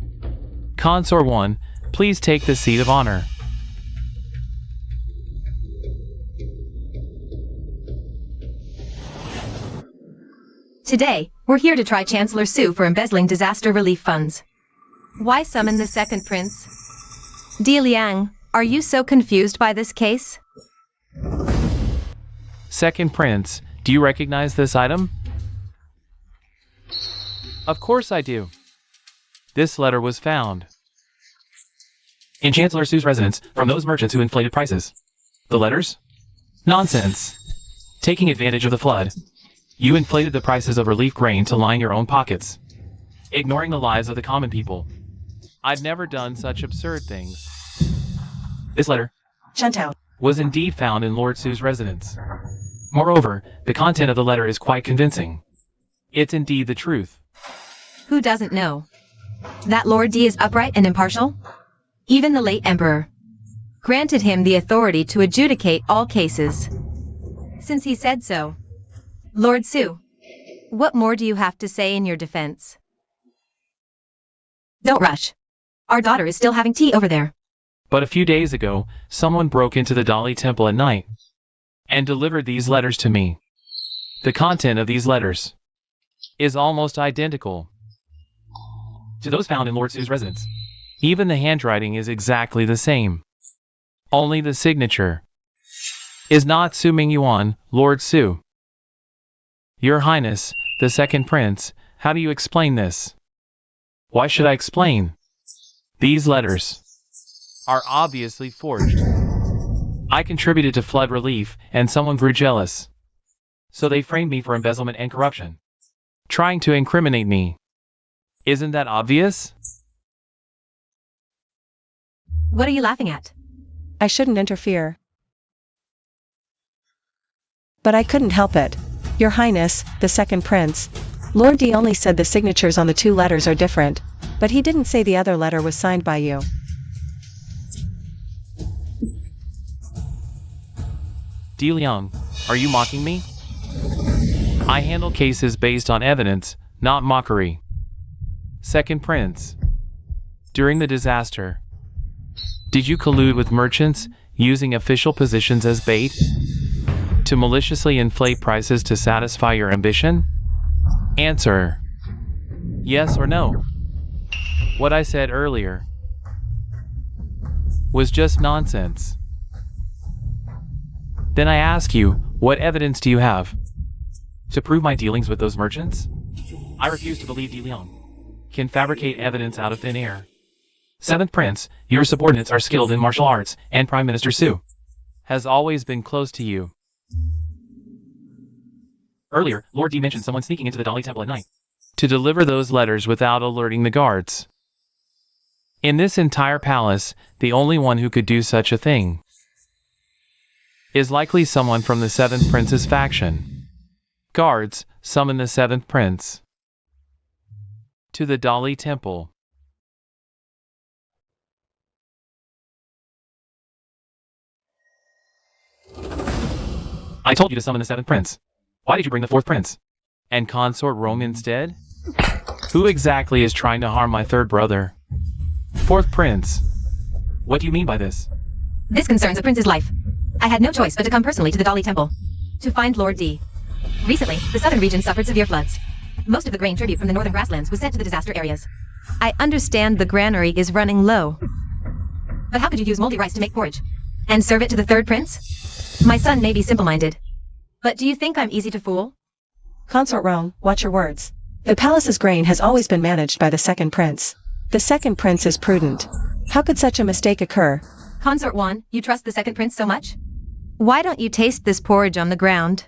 Consort 1, please take the seat of honor. Today, we're here to try Chancellor Su for embezzling disaster relief funds. Why summon the second prince? Di Liang, are you so confused by this case? Second Prince, do you recognize this item? Of course I do. This letter was found in Chancellor Su's residence from those merchants who inflated prices. The letters? Nonsense. Taking advantage of the flood, you inflated the prices of relief grain to line your own pockets, ignoring the lives of the common people. I've never done such absurd things. This letter Chantao was indeed found in Lord Su's residence. Moreover, the content of the letter is quite convincing. It's indeed the truth. Who doesn't know that Lord D is upright and impartial? Even the late emperor granted him the authority to adjudicate all cases. Since he said so, Lord Su, what more do you have to say in your defense? Don't rush. Our daughter is still having tea over there. But a few days ago, someone broke into the Dali temple at night and delivered these letters to me. The content of these letters is almost identical to those found in Lord Su's residence. Even the handwriting is exactly the same. Only the signature is not Su Mingyuan, Lord Su. Your Highness, the second prince, how do you explain this? Why should I explain? These letters are obviously forged. I contributed to flood relief, and someone grew jealous. So they framed me for embezzlement and corruption, trying to incriminate me. Isn't that obvious? What are you laughing at? I shouldn't interfere. But I couldn't help it. Your Highness, the second prince, Lord D only said the signatures on the two letters are different, but he didn't say the other letter was signed by you. Di Liang, are you mocking me? I handle cases based on evidence, not mockery. Second Prince. During the disaster, did you collude with merchants using official positions as bait to maliciously inflate prices to satisfy your ambition? Answer: yes or no. What I said earlier was just nonsense. Then I ask you, what evidence do you have to prove my dealings with those merchants? I refuse to believe De Leon can fabricate evidence out of thin air. Seventh Prince, your subordinates are skilled in martial arts, and Prime Minister Su has always been close to you. Earlier, Lord D mentioned someone sneaking into the Dali Temple at night to deliver those letters without alerting the guards. In this entire palace, the only one who could do such a thing is likely someone from the Seventh Prince's faction. Guards, summon the Seventh Prince to the Dali Temple. I told you to summon the Seventh Prince. Why did you bring the Fourth Prince and Consort Rome instead? Who exactly is trying to harm my third brother? Fourth Prince. What do you mean by this? This concerns a prince's life. I had no choice but to come personally to the Dali Temple to find Lord D. Recently, the southern region suffered severe floods. Most of the grain tribute from the northern grasslands was sent to the disaster areas. I understand the granary is running low. But how could you use moldy rice to make porridge and serve it to the third prince? My son may be simple-minded, but do you think I'm easy to fool? Consort Rome, watch your words. The palace's grain has always been managed by the Second Prince. The Second Prince is prudent. How could such a mistake occur? Consort Juan, you trust the Second Prince so much? Why don't you taste this porridge on the ground?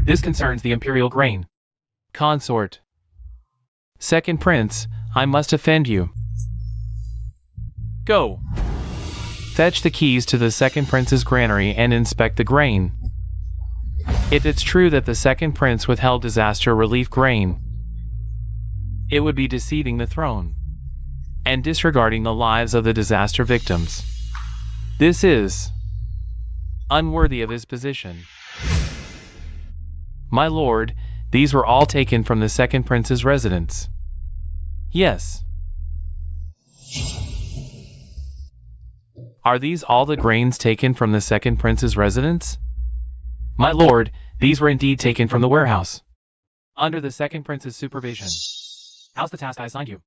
This concerns the imperial grain. Consort. Second Prince, I must offend you. Go. Fetch the keys to the Second Prince's granary and inspect the grain. If it's true that the Second Prince withheld disaster relief grain, it would be deceiving the throne and disregarding the lives of the disaster victims. This is unworthy of his position. My lord, these were all taken from the Second Prince's residence. Yes. Are these all the grains taken from the Second Prince's residence? My lord, these were indeed taken from the warehouse, under the Second Prince's supervision. How's the task I assigned you?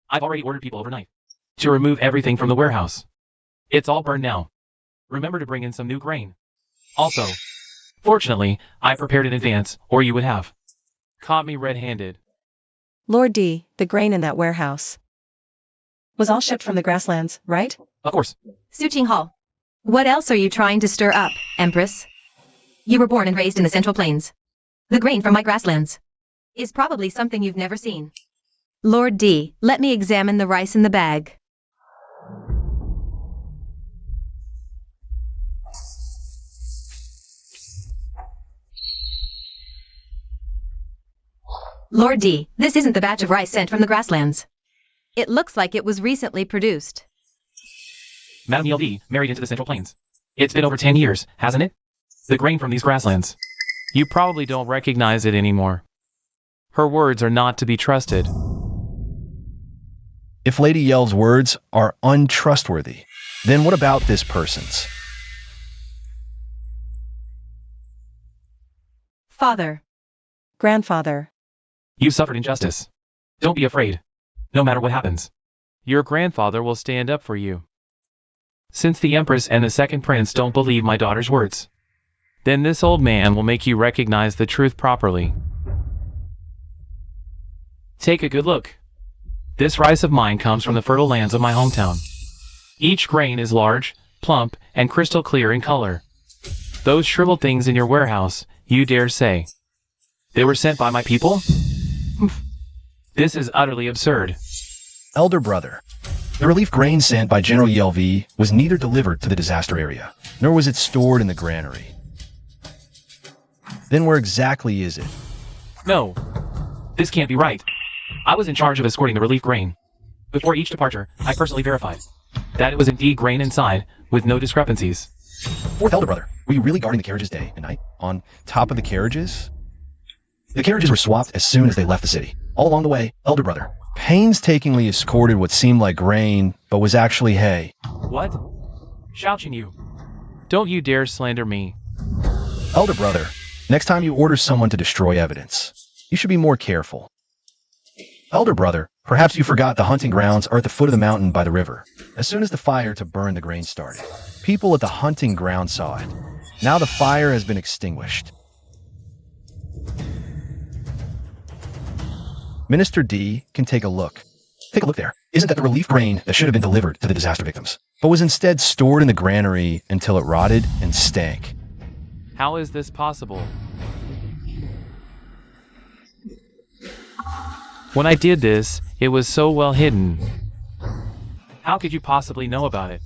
I've already ordered people overnight to remove everything from the warehouse. It's all burned now. Remember to bring in some new grain. Also, fortunately, I prepared in advance, or you would have caught me red-handed. Lord D, the grain in that warehouse was all shipped from the grasslands, right? Of course. Su Qinghao, what else are you trying to stir up, Empress? You were born and raised in the Central Plains. The grain from my grasslands is probably something you've never seen. Lord D, let me examine the rice in the bag. Lord D, this isn't the batch of rice sent from the grasslands. It looks like it was recently produced. Madame ELD married into the Central Plains. It's been over 10 years, hasn't it? The grain from these grasslands. You probably don't recognize it anymore. Her words are not to be trusted. If Lady Yell's words are untrustworthy, then what about this person's? Father. Grandfather. You suffered injustice. Don't be afraid. No matter what happens, your grandfather will stand up for you. Since the Empress and the Second Prince don't believe my daughter's words, then this old man will make you recognize the truth properly. Take a good look. This rice of mine comes from the fertile lands of my hometown. Each grain is large, plump, and crystal clear in color. Those shriveled things in your warehouse, you dare say they were sent by my people? This is utterly absurd. Elder brother, the relief grain sent by General ELV was neither delivered to the disaster area, nor was it stored in the granary. Then where exactly is it? No. This can't be right. I was in charge of escorting the relief grain. Before each departure, I personally verified that it was indeed grain inside, with no discrepancies. Fourth elder brother, were you really guarding the carriages day and night? On top of the carriages? The carriages were swapped as soon as they left the city. All along the way, elder brother painstakingly escorted what seemed like grain, but was actually hay. What? Shouting you. Don't you dare slander me. Elder brother, next time you order someone to destroy evidence, you should be more careful. Elder brother, perhaps you forgot the hunting grounds are at the foot of the mountain by the river. As soon as the fire to burn the grain started, people at the hunting ground saw it. Now the fire has been extinguished. Minister D can take a look. Take a look there. Isn't that the relief grain that should have been delivered to the disaster victims, but was instead stored in the granary until it rotted and stank? How is this possible? When I did this, it was so well hidden. How could you possibly know about it?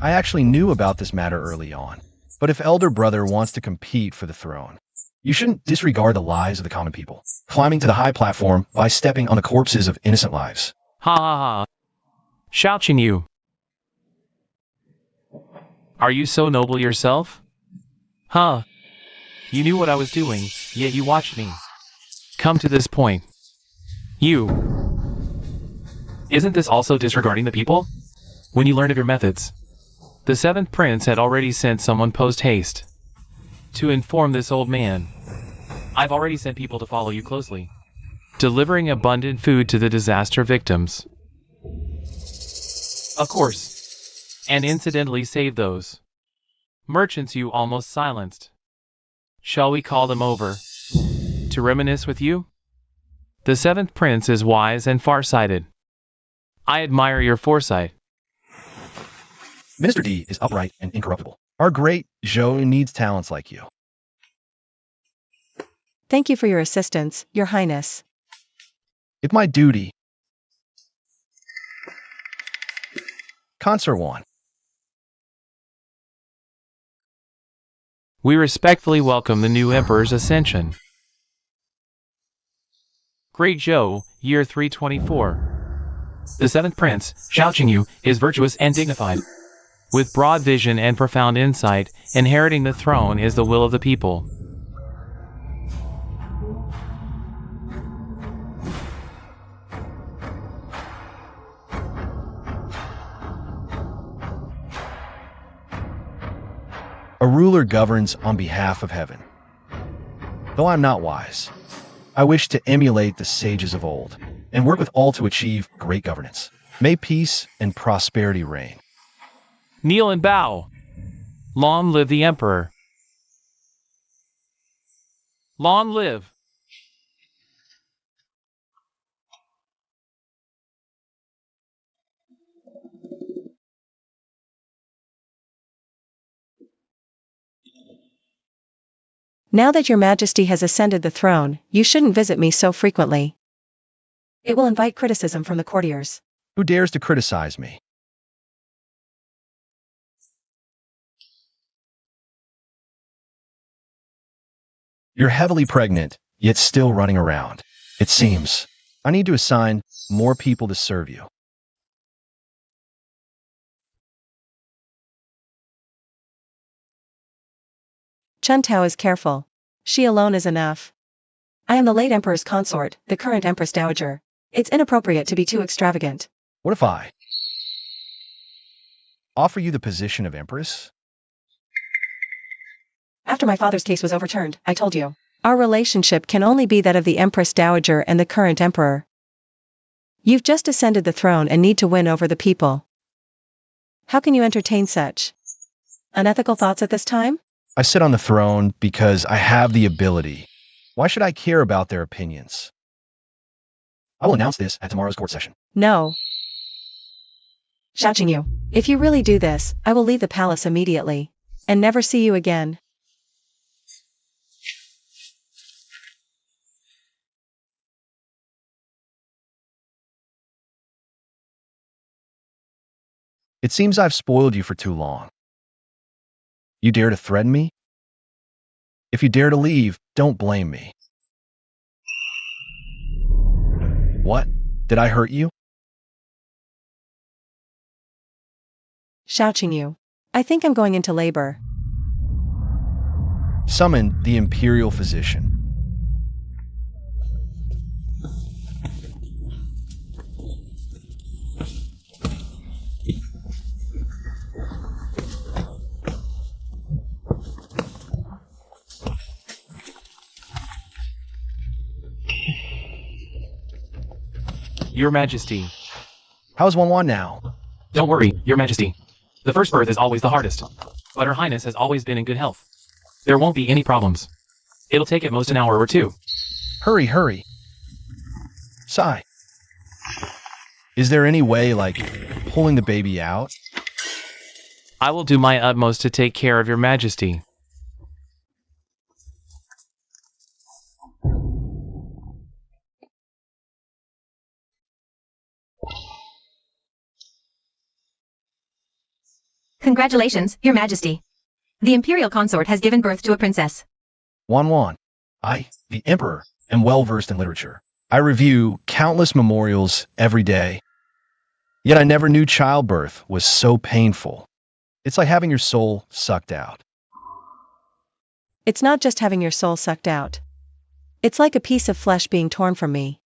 I actually knew about this matter early on, but if elder brother wants to compete for the throne, you shouldn't disregard the lives of the common people, climbing to the high platform by stepping on the corpses of innocent lives. Ha ha ha. Shouting you. Are you so noble yourself? Huh. You knew what I was doing, yet you watched me come to this point. You. Isn't this also disregarding the people? When you learned of your methods, the seventh prince had already sent someone post-haste to inform this old man. I've already sent people to follow you closely, delivering abundant food to the disaster victims. Of course. And incidentally save those merchants you almost silenced. Shall we call them over to reminisce with you? The seventh prince is wise and far-sighted. I admire your foresight. Minister D is upright and incorruptible. Our great Zhou needs talents like you. Thank you for your assistance, Your Highness. It's my duty. Consort 1. We respectfully welcome the new Emperor's Ascension. Great Zhou, year 324. The seventh prince, Xiaoqing Yu, is virtuous and dignified. With broad vision and profound insight, inheriting the throne is the will of the people. A ruler governs on behalf of heaven. Though I'm not wise, I wish to emulate the sages of old and work with all to achieve great governance. May peace and prosperity reign. Kneel and bow. Long live the Emperor. Long live. Now that your majesty has ascended the throne, you shouldn't visit me so frequently. It will invite criticism from the courtiers. Who dares to criticize me? You're heavily pregnant, yet still running around. It seems I need to assign more people to serve you. Chuntao is careful. She alone is enough. I am the late emperor's consort, the current empress dowager. It's inappropriate to be too extravagant. What if I offer you the position of empress? After my father's case was overturned, I told you. Our relationship can only be that of the empress dowager and the current emperor. You've just ascended the throne and need to win over the people. How can you entertain such unethical thoughts at this time? I sit on the throne because I have the ability. Why should I care about their opinions? I will announce this at tomorrow's court session. No. Xiaoqing Yu, if you really do this, I will leave the palace immediately and never see you again. It seems I've spoiled you for too long. You dare to threaten me? If you dare to leave, don't blame me. What? Did I hurt you? Shouting you. I think I'm going into labor. Summon the imperial physician. Your Majesty. How's 1-1 now? Don't worry, Your Majesty. The first birth is always the hardest. But Her Highness has always been in good health. There won't be any problems. It'll take at most an hour or two. Hurry, hurry. Sigh. Is there any way, like, pulling the baby out? I will do my utmost to take care of Your Majesty. Congratulations, Your Majesty. The Imperial Consort has given birth to a princess. 1-1. I, the Emperor, am well versed in literature. I review countless memorials every day. Yet I never knew childbirth was so painful. It's like having your soul sucked out. It's not just having your soul sucked out. It's like a piece of flesh being torn from me.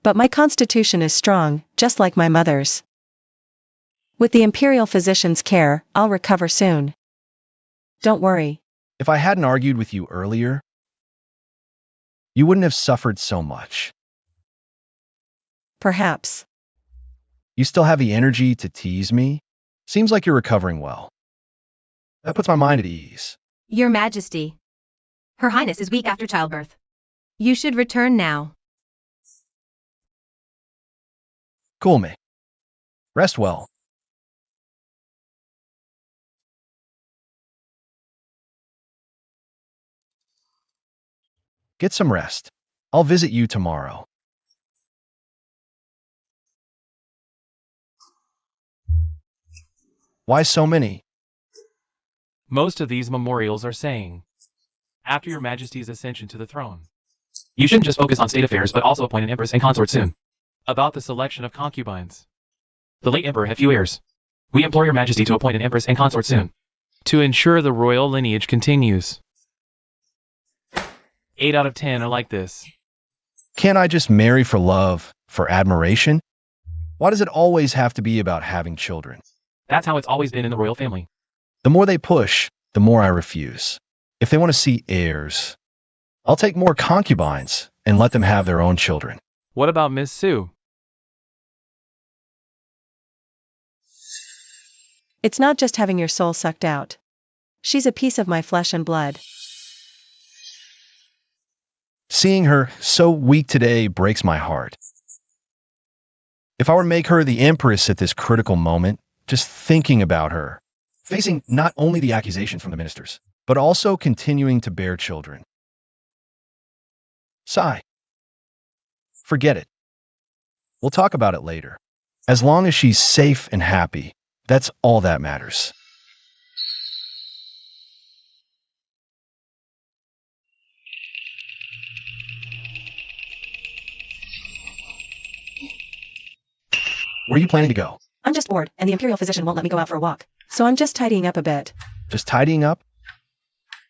But my constitution is strong, just like my mother's. With the Imperial physician's care, I'll recover soon. Don't worry. If I hadn't argued with you earlier, you wouldn't have suffered so much. Perhaps. You still have the energy to tease me? Seems like you're recovering well. That puts my mind at ease. Your Majesty. Her Highness is weak after childbirth. You should return now. Cool me. Rest well. Get some rest. I'll visit you tomorrow. Why so many? Most of these memorials are saying, after Your Majesty's ascension to the throne, you shouldn't just focus on state affairs but also appoint an empress and consort soon. About the selection of concubines. The late emperor had few heirs. We implore Your Majesty to appoint an empress and consort soon, to ensure the royal lineage continues. 8 out of 10 are like this. Can't I just marry for love, for admiration? Why does it always have to be about having children? That's how it's always been in the royal family. The more they push, the more I refuse. If they want to see heirs, I'll take more concubines and let them have their own children. What about Miss Sue? It's not just having your soul sucked out. She's a piece of my flesh and blood. Seeing her so weak today breaks my heart. If I were to make her the empress at this critical moment, just thinking about her, facing not only the accusation from the ministers, but also continuing to bear children. Sigh. Forget it. We'll talk about it later. As long as she's safe and happy, that's all that matters. Where are you planning to go? I'm just bored, and the Imperial physician won't let me go out for a walk. So I'm just tidying up a bit. Just tidying up?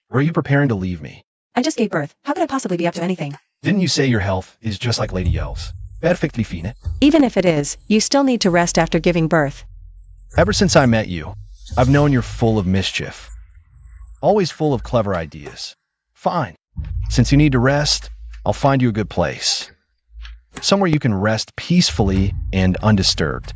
Where are you preparing to leave me? I just gave birth. How could I possibly be up to anything? Didn't you say your health is just like Lady Yelves? Perfectly fine. Even if it is, you still need to rest after giving birth. Ever since I met you, I've known you're full of mischief. Always full of clever ideas. Fine. Since you need to rest, I'll find you a good place. Somewhere you can rest peacefully and undisturbed.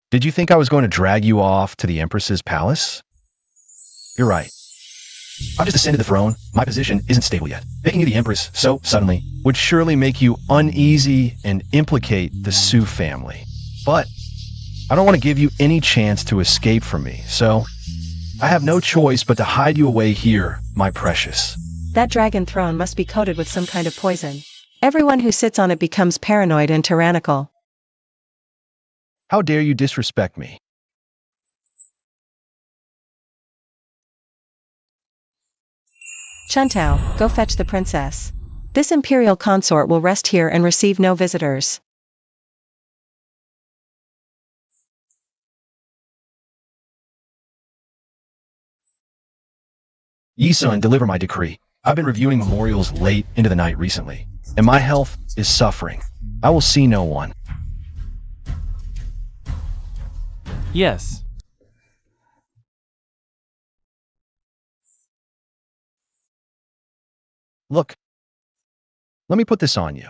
Did you think I was going to drag you off to the Empress's palace? You're right. I've just ascended the throne. My position isn't stable yet. Making you the Empress so suddenly would surely make you uneasy and implicate the Sue family. But I don't want to give you any chance to escape from me, so I have no choice but to hide you away here, my precious. That dragon throne must be coated with some kind of poison. Everyone who sits on it becomes paranoid and tyrannical. How dare you disrespect me? Chuntao, go fetch the princess. This imperial consort will rest here and receive no visitors. Yisun, deliver my decree. I've been reviewing memorials late into the night recently, and my health is suffering. I will see no one. Yes. Look. Let me put this on you.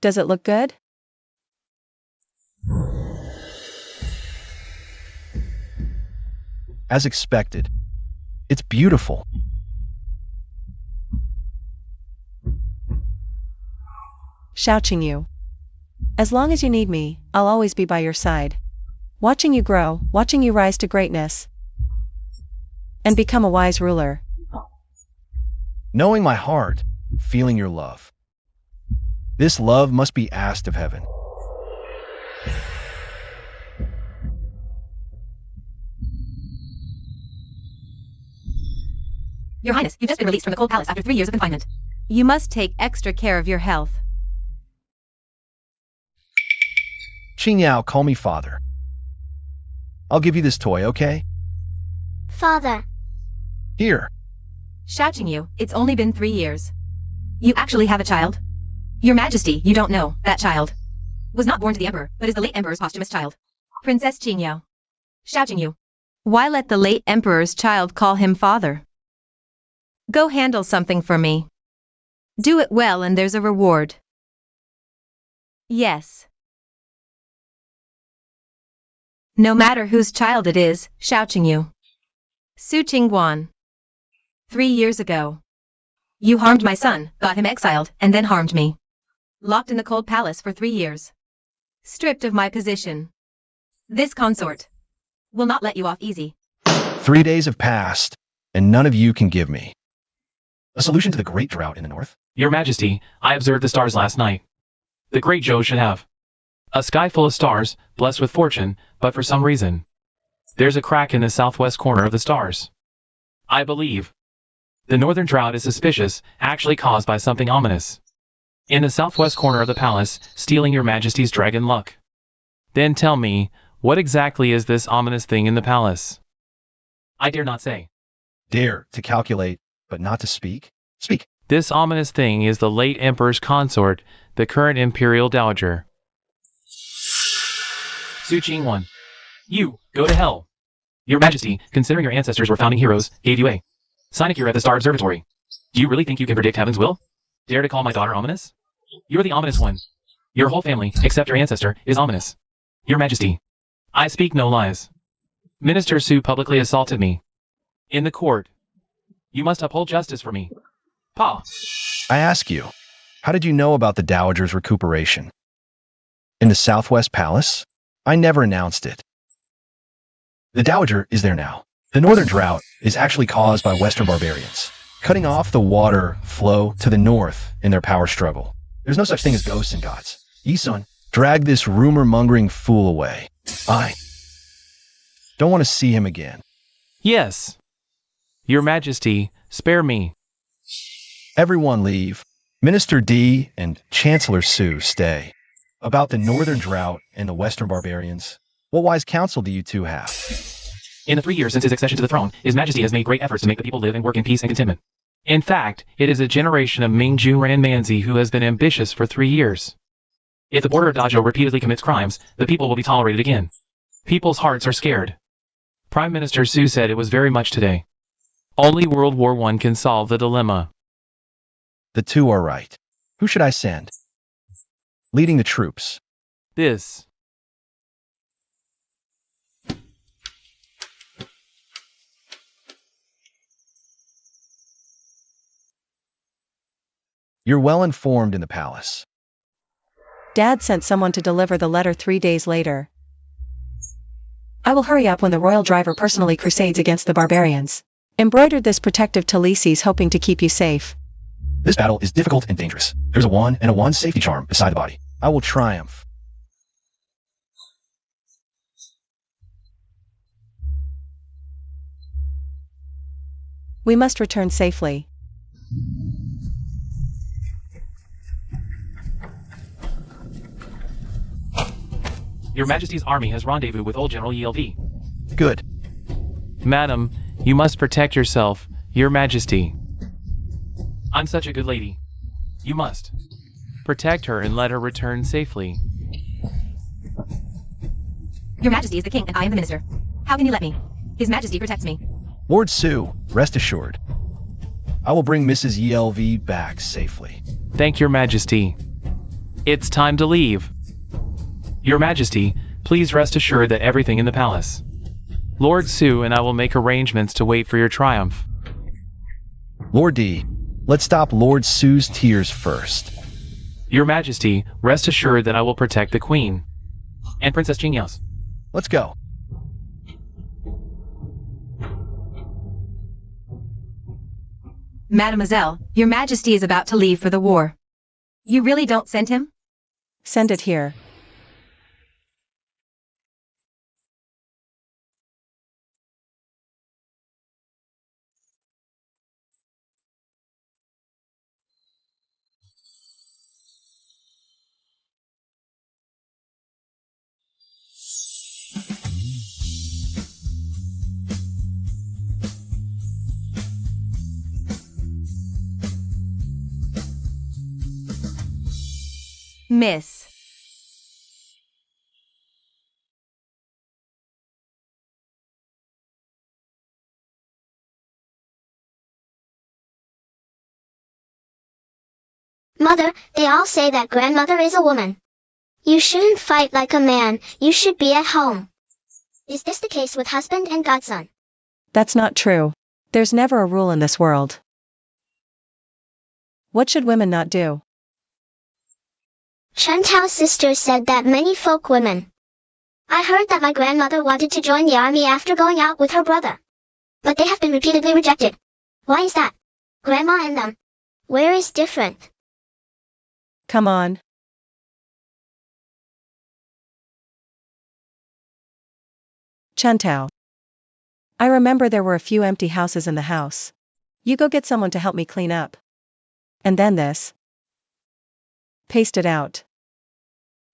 Does it look good? As expected. It's beautiful. Shouting you. As long as you need me, I'll always be by your side. Watching you grow, watching you rise to greatness. And become a wise ruler. Knowing my heart, feeling your love. This love must be asked of heaven. Your Highness, you've just been released from the cold palace after 3 years of confinement. You must take extra care of your health. Qingyao, call me father. I'll give you this toy, okay? Father. Here. Shouting you, it's only been 3 years. You actually have a child? Your Majesty, you don't know, that child was not born to the Emperor, but is the late Emperor's posthumous child. Princess Qingyao. Shouting you. Why let the late Emperor's child call him father? Go handle something for me. Do it well and there's a reward. Yes. No matter whose child it is, shouting you. Su Qingguan. 3 years ago. You harmed my son, got him exiled, and then harmed me. Locked in the cold palace for 3 years. Stripped of my position. This consort will not let you off easy. 3 days have passed, and none of you can give me a solution to the great drought in the north. Your Majesty, I observed the stars last night. The great Zhou should have a sky full of stars, blessed with fortune, but for some reason, there's a crack in the southwest corner of the stars. I believe the northern drought is suspicious, actually caused by something ominous. In the southwest corner of the palace, stealing your Majesty's dragon luck. Then tell me, what exactly is this ominous thing in the palace? I dare not say. Dare to calculate, but not to speak? Speak. This ominous thing is the late Emperor's consort, the current Imperial Dowager. Su Qingguan. You, go to hell. Your Majesty, considering your ancestors were founding heroes, gave you a sinecure at the Star Observatory. Do you really think you can predict heaven's will? Dare to call my daughter ominous? You're the ominous one. Your whole family, except your ancestor, is ominous. Your Majesty, I speak no lies. Minister Su publicly assaulted me. In the court. You must uphold justice for me. Pa. I ask you, how did you know about the Dowager's recuperation? In the Southwest Palace? I never announced it. The Dowager is there now. The northern drought is actually caused by Western barbarians, cutting off the water flow to the north in their power struggle. There's no such thing as ghosts and gods. Yisun, drag this rumor-mongering fool away. I don't want to see him again. Yes. Your Majesty, spare me. Everyone leave. Minister D and Chancellor Su stay. About the northern drought and the Western barbarians, what wise counsel do you two have? In the 3 years since his accession to the throne, His Majesty has made great efforts to make the people live and work in peace and contentment. In fact, it is a generation of Mingju Ranmanzi who has been ambitious for 3 years. If the border of Dazhou repeatedly commits crimes, the people will be tolerated again. People's hearts are scared. Prime Minister Su said it was very much today. Only World War I can solve the dilemma. The two are right. Who should I send? Leading the troops. This. You're well informed in the palace. Dad sent someone to deliver the letter 3 days later. I will hurry up when the royal driver personally crusades against the barbarians. Embroidered this protective talises hoping to keep you safe. This battle is difficult and dangerous. There's a 1 and a 1 safety charm beside the body. I will triumph. We must return safely. Your Majesty's army has rendezvoused with old General ELV. Good. Madam, you must protect yourself, Your Majesty. I'm such a good lady. You must protect her and let her return safely. Your Majesty is the king and I am the minister. How can you let me? His Majesty protects me. Lord Sue, rest assured. I will bring Mrs. ELV back safely. Thank Your Majesty. It's time to leave. Your Majesty, please rest assured that everything in the palace. Lord Sue and I will make arrangements to wait for your triumph. Lord D, let's stop Lord Sue's tears first. Your Majesty, rest assured that I will protect the Queen. And Princess Jingyaos. Let's go. Mademoiselle, Your Majesty is about to leave for the war. You really don't send him? Send it here. Miss. Mother, they all say that grandmother is a woman. You shouldn't fight like a man, you should be at home. Is this the case with husband and godson? That's not true. There's never a rule in this world. What should women not do? Chantal's sister said that many folk women. I heard that my grandmother wanted to join the army after going out with her brother. But they have been repeatedly rejected. Why is that? Grandma and them. Where is different? Come on. Chantao. I remember there were a few empty houses in the house. You go get someone to help me clean up. And then this. Paste it out.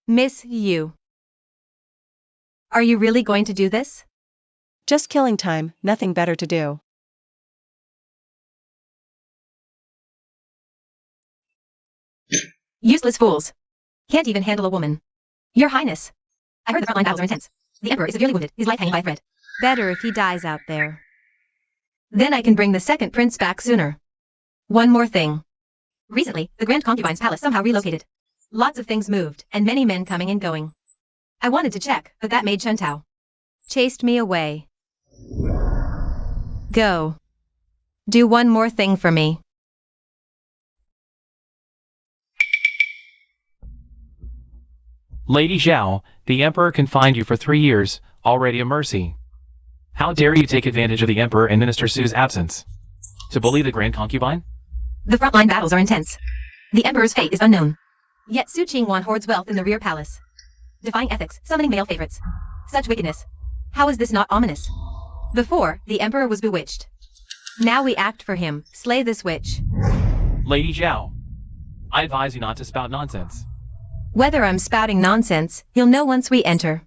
Miss you. Are you really going to do this? Just killing time, nothing better to do. Useless fools. Can't even handle a woman. Your Highness. I heard the frontline battles are intense. The Emperor is severely wounded, his life hanging by a thread. Better if he dies out there. Then I can bring the second prince back sooner. One more thing. Recently, the Grand Concubine's palace somehow relocated. Lots of things moved, and many men coming and going. I wanted to check, but that made Chantao. Chased me away. Go. Do one more thing for me. Lady Zhao, the Emperor confined you for 3 years, already a mercy. How dare you take advantage of the Emperor and Minister Su's absence? To bully the Grand Concubine? The frontline battles are intense. The Emperor's fate is unknown. Yet Su Qingwan hoards wealth in the rear palace. Defying ethics, summoning male favorites. Such wickedness. How is this not ominous? Before, the Emperor was bewitched. Now we act for him, slay this witch. Lady Zhao, I advise you not to spout nonsense. Whether I'm spouting nonsense, you'll know once we enter.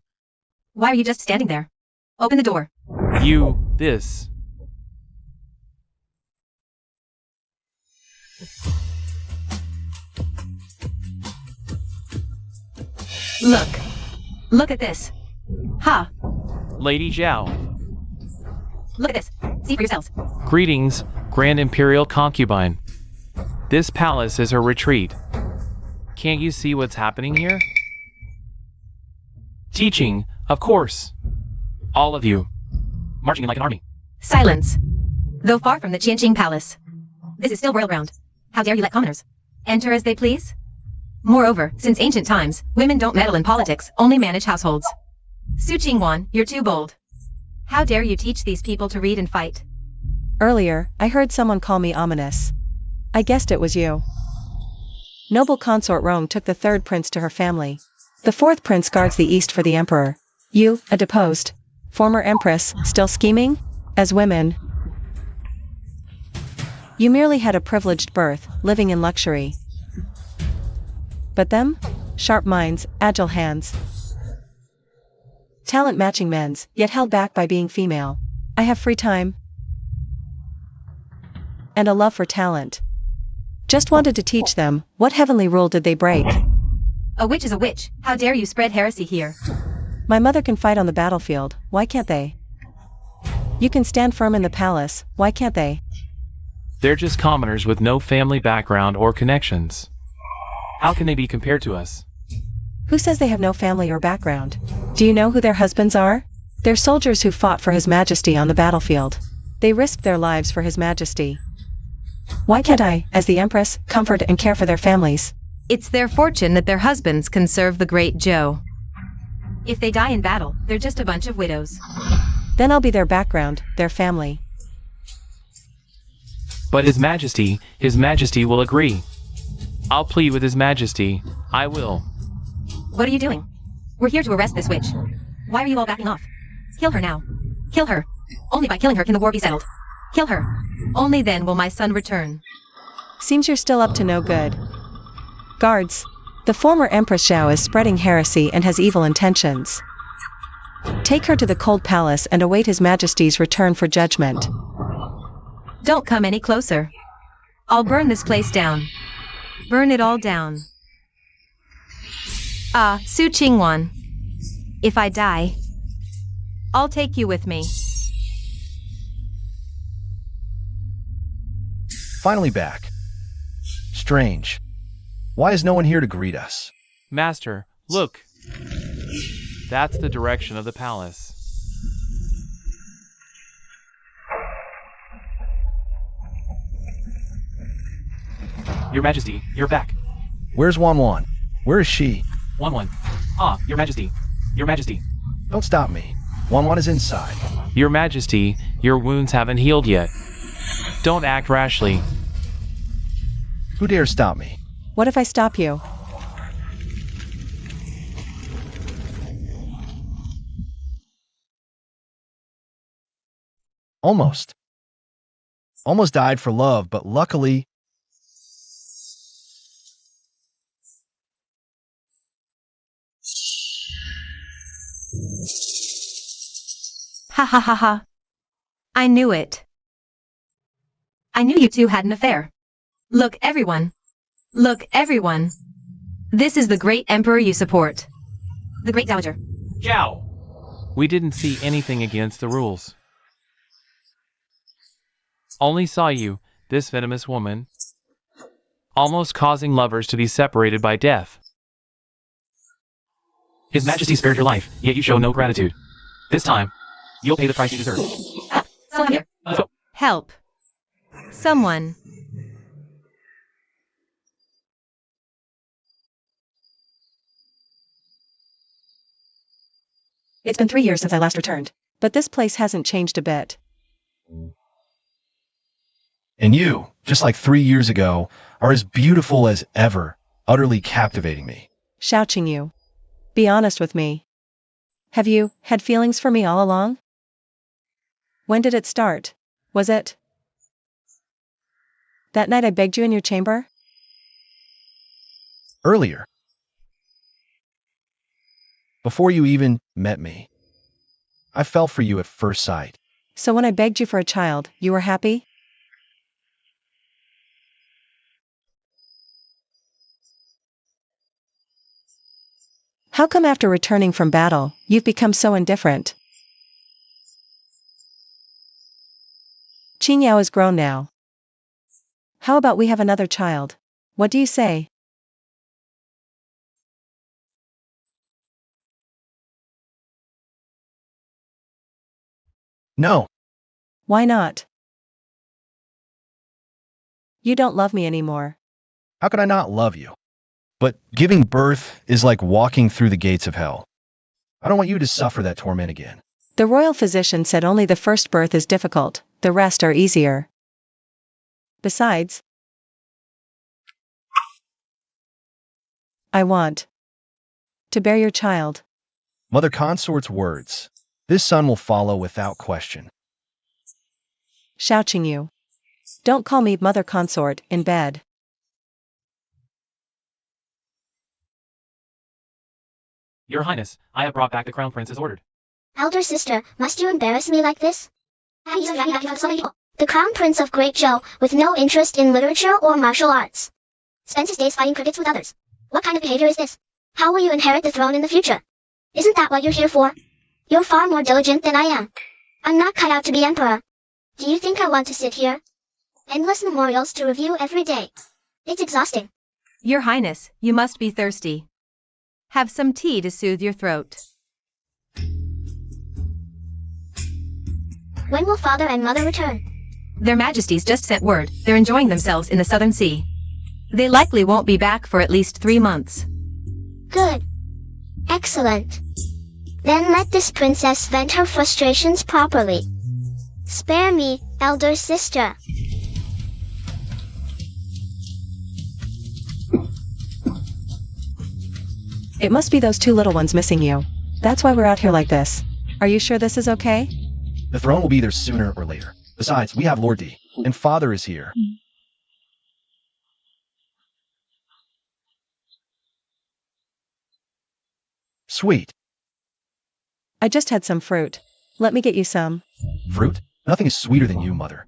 Why are you just standing there? Open the door. This. Look. Look at this. Ha. Lady Zhao. Look at this. See for yourselves. Greetings, Grand Imperial Concubine. This palace is her retreat. Can't you see what's happening here? Teaching, of course. All of you. Marching in like an army. Silence. Though far from the Qianqing Palace. This is still royal ground. How dare you let commoners enter as they please? Moreover, since ancient times, women don't meddle in politics, only manage households. Su Qingwan, you're too bold. How dare you teach these people to read and fight? Earlier, I heard someone call me ominous. I guessed it was you. Noble consort Rome took the third prince to her family. The fourth prince guards the east for the emperor. You, a deposed former empress, still scheming? As women, you merely had a privileged birth, living in luxury. But them? Sharp minds, agile hands. Talent matching men's, yet held back by being female. I have free time. And a love for talent. Just wanted to teach them, what heavenly rule did they break? A witch is a witch. How dare you spread heresy here? My mother can fight on the battlefield, why can't they? You can stand firm in the palace, why can't they? They're just commoners with no family background or connections. How can they be compared to us? Who says they have no family or background? Do you know who their husbands are? They're soldiers who fought for His Majesty on the battlefield. They risked their lives for His Majesty. Why can't I, as the Empress, comfort and care for their families? It's their fortune that their husbands can serve the great Joe. If they die in battle, they're just a bunch of widows. Then I'll be their background, their family. But His Majesty will agree. I'll plead with His Majesty. I will. What are you doing? We're here to arrest this witch. Why are you all backing off? Kill her now. Kill her. Only by killing her can the war be settled. Kill her. Only then will my son return. Seems you're still up to no good. Guards. The former Empress Zhao is spreading heresy and has evil intentions. Take her to the cold palace and await His Majesty's return for judgment. Don't come any closer. I'll burn this place down. Burn it all down. Su Qingwan. If I die, I'll take you with me. Finally back. Strange. Why is no one here to greet us? Master, look. That's the direction of the palace. Your Majesty, you're back. Where's Wan? Where is she? Wan. Your Majesty. Your Majesty. Don't stop me. Wan is inside. Your Majesty, your wounds haven't healed yet. Don't act rashly. Who dares stop me? What if I stop you? Almost died for love, but luckily... Ha ha ha ha. I knew it. I knew you two had an affair. Look, everyone. Look, everyone. This is the great emperor you support. The great dowager. Zhao! We didn't see anything against the rules. Only saw you, this venomous woman, almost causing lovers to be separated by death. His Majesty spared your life, yet you show no gratitude. This time, you'll pay the price you deserve. Someone here. Help. Someone. It's been 3 years since I last returned, but this place hasn't changed a bit. And you, just like 3 years ago, are as beautiful as ever, utterly captivating me. Shouting you. Be honest with me. Have you had feelings for me all along? When did it start? Was it that night I begged you in your chamber? Earlier. Before you even met me. I fell for you at first sight. So when I begged you for a child, you were happy? How come after returning from battle, you've become so indifferent? Qin Yao is grown now. How about we have another child? What do you say? No. Why not? You don't love me anymore. How could I not love you? But giving birth is like walking through the gates of hell. I don't want you to suffer that torment again. The royal physician said only the first birth is difficult, the rest are easier. Besides, I want to bear your child. Mother Consort's words. This son will follow without question. Shouting you. Don't call me Mother Consort in bed. Your Highness, I have brought back the crown prince as ordered. Elder sister, must you embarrass me like this? The crown prince of Great Zhou, with no interest in literature or martial arts, spends his days fighting crickets with others. What kind of behavior is this? How will you inherit the throne in the future? Isn't that what you're here for? You're far more diligent than I am. I'm not cut out to be emperor. Do you think I want to sit here? Endless memorials to review every day. It's exhausting. Your Highness, you must be thirsty. Have some tea to soothe your throat. When will father and mother return? Their Majesties just sent word they're enjoying themselves in the Southern Sea. They likely won't be back for at least 3 months. Good. Excellent. Then let this princess vent her frustrations properly. Spare me, elder sister. It must be those 2 little ones missing you. That's why we're out here like this. Are you sure this is okay? The throne will be there sooner or later. Besides, we have Lord D, and father is here. Sweet. I just had some fruit. Let me get you some. Fruit? Nothing is sweeter than you, mother.